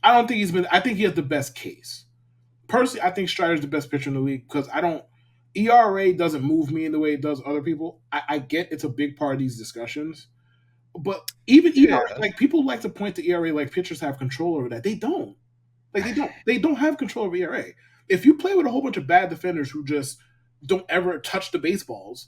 I don't think he's been. I think he has the best case. Personally, I think Strider's the best pitcher in the league because I don't. ERA doesn't move me in the way it does other people. I get it's a big part of these discussions, but even ERA, Yeah. like people like to point to ERA like pitchers have control over that. They don't. Like they don't. They don't have control over ERA. If you play with a whole bunch of bad defenders who just don't ever touch the baseballs,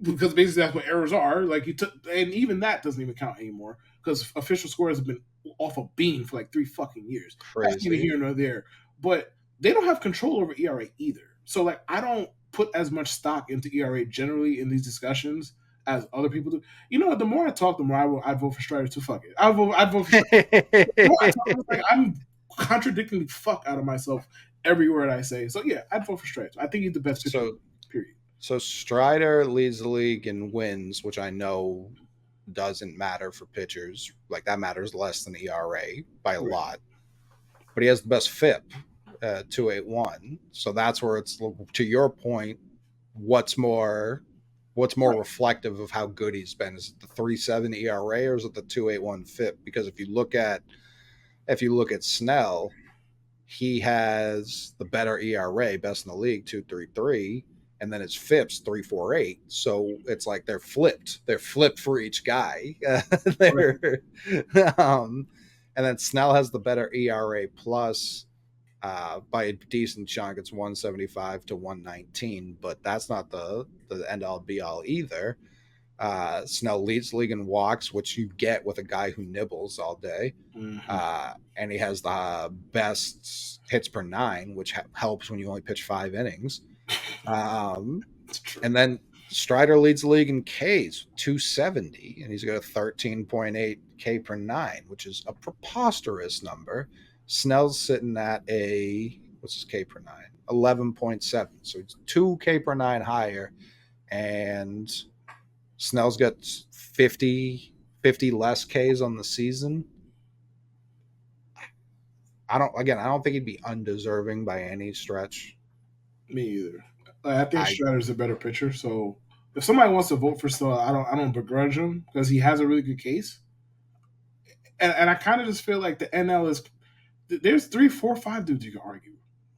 because basically that's what errors are. Like you took, and even that doesn't even count anymore because official scores have been off a beam for like 3 fucking years. That's neither Crazy. here nor there. But they don't have control over ERA either. So like I don't put as much stock into ERA generally in these discussions as other people do. You know what? The more I talk, the more I'd vote for Strider too. Fuck it. I'd vote for Strider. The more I talk, it's like I'm contradicting the fuck out of myself every word I say. So yeah, I'd vote for Strider. I think he's the best pitcher. so Period. so Strider leads the league in wins, which I know doesn't matter for pitchers. Like that matters less than ERA by a Right. lot. But he has the best FIP, 281. So that's where it's to your point. What's more, what's more Right. reflective of how good he's been? Is it the 3.7 ERA or is it the 281 FIP? Because if you look at Snell, he has the better ERA, best in the league, 2.33, and then his FIP's 3.48. So it's like they're flipped. They're flipped for each guy. Right. they're, um, and then Snell has the better ERA plus by a decent chunk. It's 175 to 119, but that's not the end all be all either. Snell leads the league in walks, which you get with a guy who nibbles all day. Mm-hmm. And he has the best hits per nine, which helps when you only pitch 5 innings. Um, It's true. and then Strider leads the league in Ks, 270, and he's got a 13.8 K per nine, which is a preposterous number. Snell's sitting at what's his K per nine? 11.7. So it's 2 K per nine higher. And Snell's got 50 less Ks on the season. I don't think he'd be undeserving by any stretch. Me either. I think I Strider's a better pitcher. So if somebody wants to vote for Snell, I don't begrudge him because he has a really good case. And I kind of just feel like the NL is there's 3, 4, 5 dudes you can argue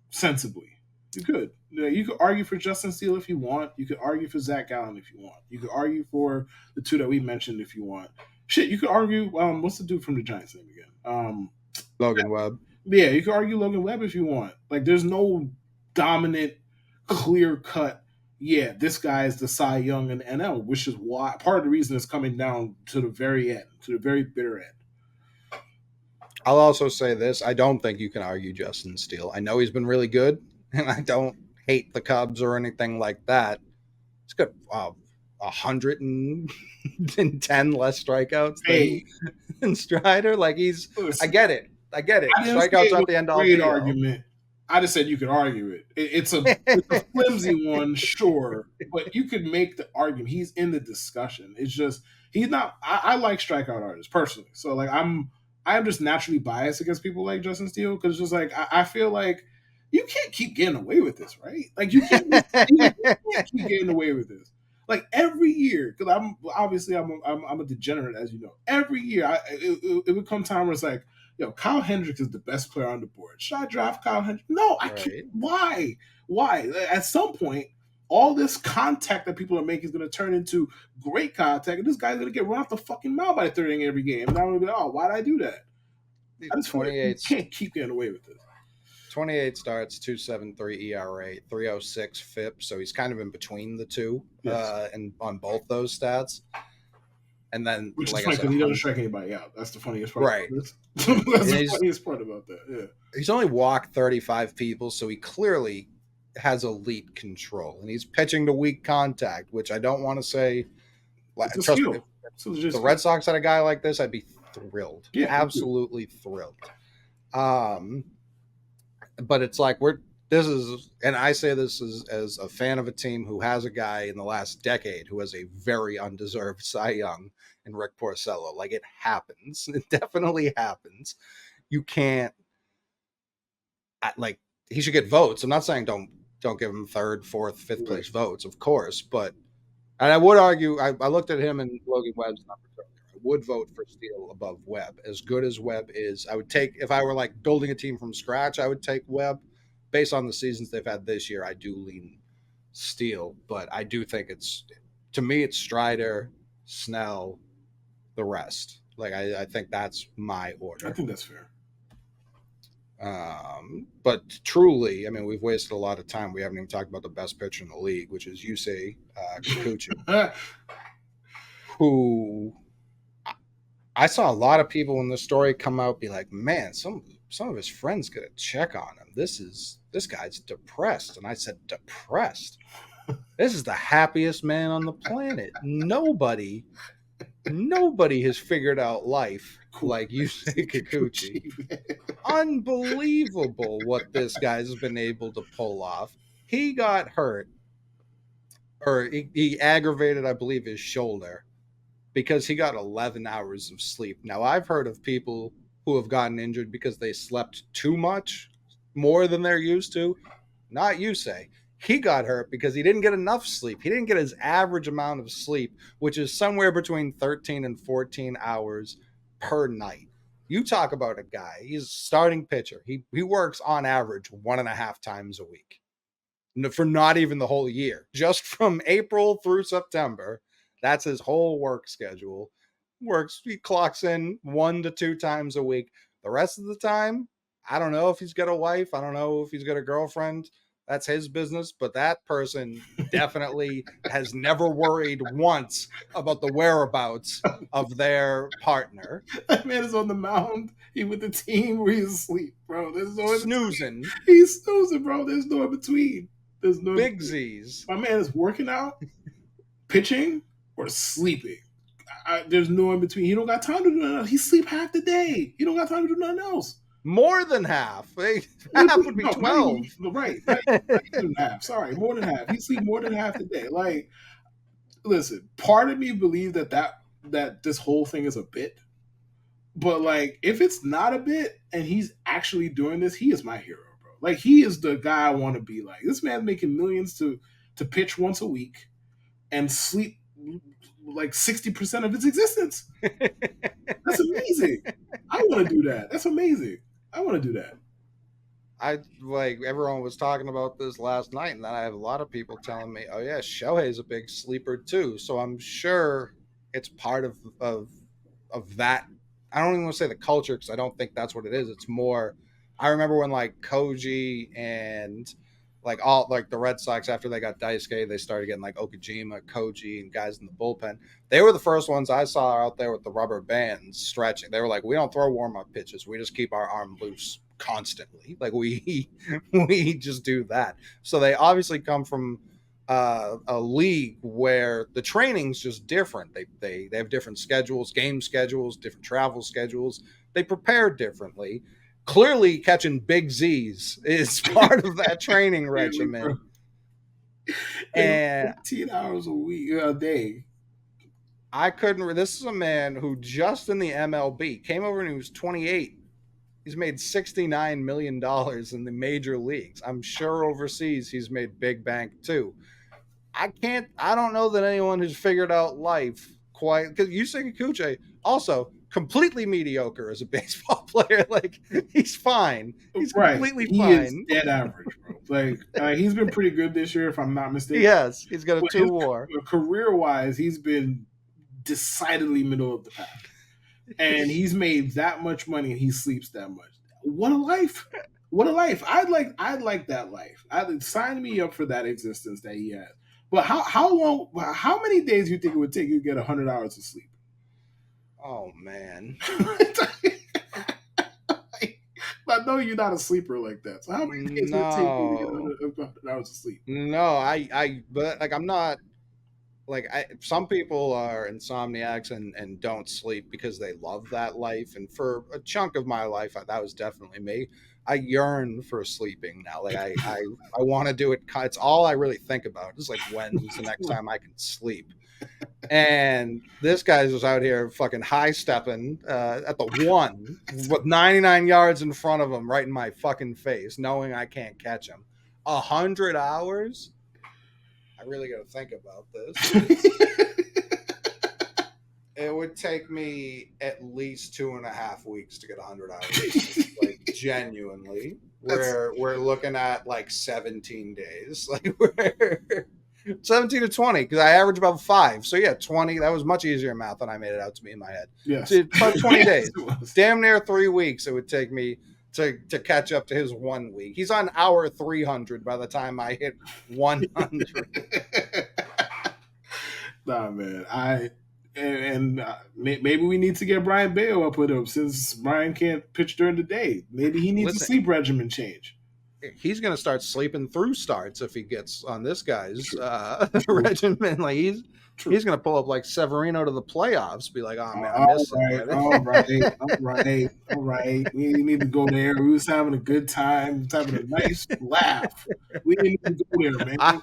sensibly. You could. You could argue for Justin Steele if you want. You could argue for Zach Gallen if you want. You could argue for the two that we mentioned if you want. Shit, you could argue. What's the dude from the Giants name again? Logan Webb. Yeah, you could argue Logan Webb if you want. Like, there's no dominant, clear cut. Yeah, this guy is the Cy Young in the NL, which is why part of the reason it's coming down to the very end, to the very bitter end. I'll also say this: I don't think you can argue Justin Steele. I know he's been really good, and I don't hate the Cubs or anything like that. It's good. 110 less strikeouts Hey, than Strider. Like I listen, get it. I get it. I didn't say Strikeouts it aren't was the end a all great be all. argument. I just said you could argue it. It's a flimsy one, sure, but you could make the argument. He's in the discussion. It's just he's not. I like strikeout artists personally, so like I'm just naturally biased against people like Justin Steele because it's just like I feel like you can't keep getting away with this, right? Like you can't keep getting away with this. Like every year, because I'm obviously I'm a degenerate, as you know. Every year, it would come time where it's like, yo, Kyle Hendricks is the best player on the board. Should I draft Kyle Hendricks? No, I can't. Right. Why? Why? At some point, all this contact that people are making is going to turn into great contact, and this guy's going to get run off the fucking mound by the third inning every game. And I'm going to be like, oh, why did I do that? I just feel like you 28 can't keep getting away with this. 28 starts, 2.73 ERA, 3.06 FIP. So he's kind of in between the two, Yes. and on both those stats. And then, Which is like I funny said, because he doesn't strike anybody out. That's the funniest part right. about this. Yeah. That's the funniest part about that. Yeah. He's only walked 35 people, so he clearly has elite control. And he's pitching to weak contact, which I don't want to say. It's a Trust me, skill. if the Red Sox had a guy like this, I'd be thrilled. Yeah, absolutely thrilled. But it's like this is, and I say this as a fan of a team who has a guy in the last decade who has a very undeserved Cy Young in Rick Porcello. Like, it happens. It definitely happens. You can't, like, he should get votes. I'm not saying don't give him third, fourth, fifth place votes, of course, but, and I would argue, I looked at him and Logan Webb's numbers earlier. I would vote for Steele above Webb. As good as Webb is, I would take, if I were like building a team from scratch, I would take Webb. Based on the seasons they've had this year, I do lean Steele, but I do think to me, it's Strider, Snell, the rest. Like, I think that's my order. I think that's fair. But truly, I mean, we've wasted a lot of time. We haven't even talked about the best pitcher in the league, which is Yusei Kikuchi, who I saw a lot of people in the story come out be like, man, some of his friends get a check on him. This guy's depressed. And I said, depressed? This is the happiest man on the planet. Nobody has figured out life like Yusei Kikuchi. Unbelievable what this guy's been able to pull off. He got hurt, or he aggravated, I believe, his shoulder because he got 11 hours of sleep. Now, I've heard of people who have gotten injured because they slept too much, more than they're used to. Not Yusei. He got hurt because he didn't get enough sleep. He didn't get his average amount of sleep, which is somewhere between 13 and 14 hours per night. You talk about a guy, he's a starting pitcher. He works on average 1.5 times a week for not even the whole year. Just from April through September, that's his whole work schedule. He clocks in 1 to 2 times a week. The rest of the time, I don't know if he's got a wife. I don't know if he's got a girlfriend. That's his business. But that person definitely has never worried once about the whereabouts of their partner. That man is on the mound. He with the team where he's asleep, bro. There's no snoozing. He's snoozing, bro. There's no in between. There's no big Z's. My man is working out, pitching, or sleeping. There's no in between. He don't got time to do nothing else. He sleep half the day. He don't got time to do nothing else. More than half. Half would be 12. Right. Not even half. Sorry, more than half. He sleep more than half the day. Like, listen, part of me believes that this whole thing is a bit. But like, if it's not a bit and he's actually doing this, he is my hero, bro. Like, he is the guy I want to be like. This man's making millions to pitch once a week and sleep like 60% of its existence. That's amazing. I want to do that. That's amazing. I want to do that. Everyone was talking about this last night, and then I have a lot of people telling me, oh yeah, Shohei's a big sleeper too. So I'm sure it's part of that. I don't even want to say the culture, because I don't think that's what it is. It's more, I remember when like Koji and all the Red Sox, after they got Daisuke, they started getting like Okajima, Koji, and guys in the bullpen. They were the first ones I saw out there with the rubber bands stretching. They were like, we don't throw warm-up pitches. We just keep our arm loose constantly. Like, we just do that. So they obviously come from a league where the training's just different. They have different schedules, game schedules, different travel schedules. They prepare differently. Clearly, catching big Z's is part of that training Really, bro. regimen. And And 14 hours a day. I couldn't. This is a man who just in the MLB came over and he was 28. He's made $69 million in the major leagues. I'm sure overseas he's made big bank too. I don't know that anyone has figured out life quite, because Yusei Kikuchi also completely mediocre as a baseball player. Like, he's fine. He's Right. completely He is fine. dead average, bro. Like, he's been pretty good this year, if I'm not mistaken. Yes, he's got a But 2 WAR. career-wise, he's been decidedly middle of the pack. And he's made that much money and he sleeps that much. What a life. What a life. I'd like that life. I'd sign me up for that existence that he has. But how many days do you think it would take you to get 100 hours of sleep? Oh man. I know you're not a sleeper like that. So how many days would it take you to get No. 100 hours of sleep? No, but like I'm not like some people are insomniacs and don't sleep because they love that life. And for a chunk of my life, that was definitely me. I yearn for sleeping now. Like I want to do it. It's all I really think about. It's like, when's the next time I can sleep? And this guy's just out here fucking high stepping at the one with 99 yards in front of him, right in my fucking face, knowing I can't catch him. 100 hours. I really got to think about this. It would take me at least 2.5 weeks to get 100 hours. Like, genuinely, we're looking at like 17 days. Like, we're 17 to 20 because I average about 5. So yeah, 20. That was much easier math than I made it out to be in my head. Yes. So about 20 Yes, days, it was. damn near 3 weeks. It would take me to catch up to his 1 week. He's on hour 300 by the time I hit 100. Nah, man. Maybe we need to get Brayan Bello up with him since Brian can't pitch during the day. Maybe he needs a Listen, sleep regimen change. he's going to start sleeping through starts if he gets on this guy's regimen. Like, he's going to pull up like Severino to the playoffs. Be like, oh man, I All missed right, it. all right, all right, all right. We need to go there. We was having a good time. We was having a nice laugh. We didn't need to go there, man.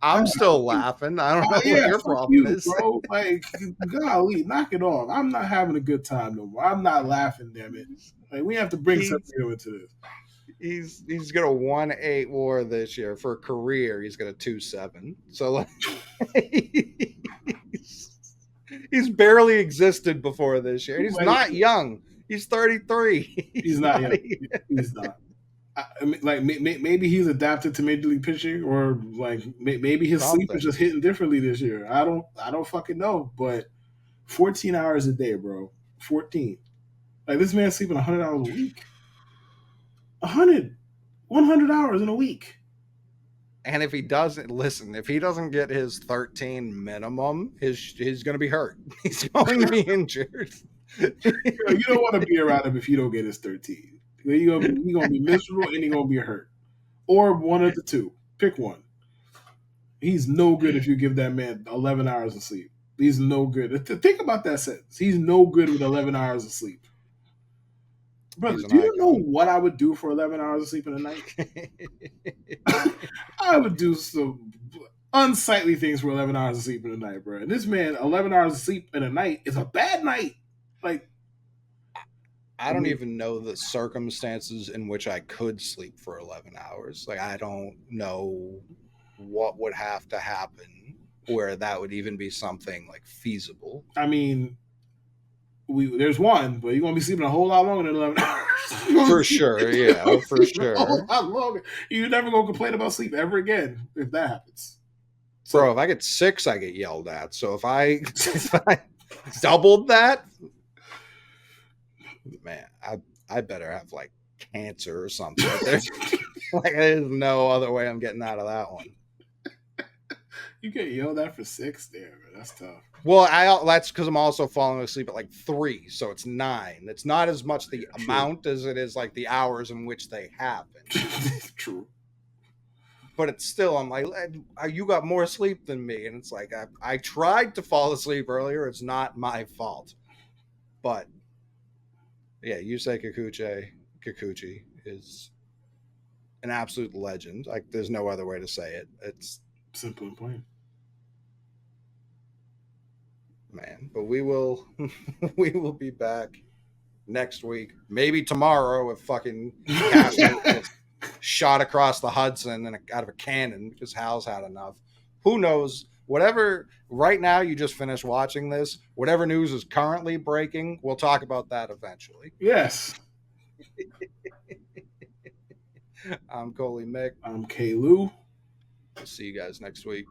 I'm still laughing. I don't know what Yeah, your fuck problem you, is. bro. Like, golly, knock it off. I'm not having a good time no more. I'm not laughing, damn it. Like, we have to bring Severino into this. He's got a 1.8 WAR this year for a career. He's got a 2.7. So like, he's barely existed before this year. He's not young. He's 33. He's not young. He's not. I mean, like maybe he's adapted to Major League Pitching, or like maybe his sleep is just hitting differently this year. I don't fucking know. But 14 hours a day, bro. 14. Like, this man's sleeping 100 hours a week. 100 hours in a week. And if he doesn't get his 13 minimum, he's going to be hurt. He's going to be injured. You don't want to be around him if you don't get his 13. You're gonna be miserable and you're gonna be hurt, or one of the two. Pick one. He's no good if you give that man 11 hours of sleep. He's no good. Think about that sentence. He's no good with 11 hours of sleep. Brother, do you know what I would do for 11 hours of sleep in a night? I would do some unsightly things for 11 hours of sleep in a night, bro. And this man, 11 hours of sleep in a night is a bad night. Like, I don't even know the circumstances in which I could sleep for 11 hours. Like, I don't know what would have to happen where that would even be something like feasible. I mean, there's one, but you're gonna be sleeping a whole lot longer than 11 hours. For sure, yeah, for sure. A whole lot longer. You're never gonna complain about sleep ever again if that happens. Bro, if I get 6, I get yelled at. So if I doubled that, man, I better have like cancer or something. Like, there's no other way I'm getting out of that one. You get yelled at for 6? Damn, man, that's tough. Well, that's because I'm also falling asleep at like 3, so it's 9. It's not as much the amount as it is like the hours in which they happen. True. but it's still, I'm like, you got more sleep than me. And it's like, I tried to fall asleep earlier. It's not my fault. But yeah, Yusei Kikuchi is an absolute legend. Like, there's no other way to say it. It's Simple and plain. Man, but we will we will be back next week, maybe tomorrow if fucking Cashman gets shot across the Hudson and out of a cannon because Hal's had enough. Who knows? Whatever. Right now, you just finished watching this. Whatever news is currently breaking, we'll talk about that eventually. Yes. I'm Coley Mick. I'm K. Lou. I'll see you guys next week.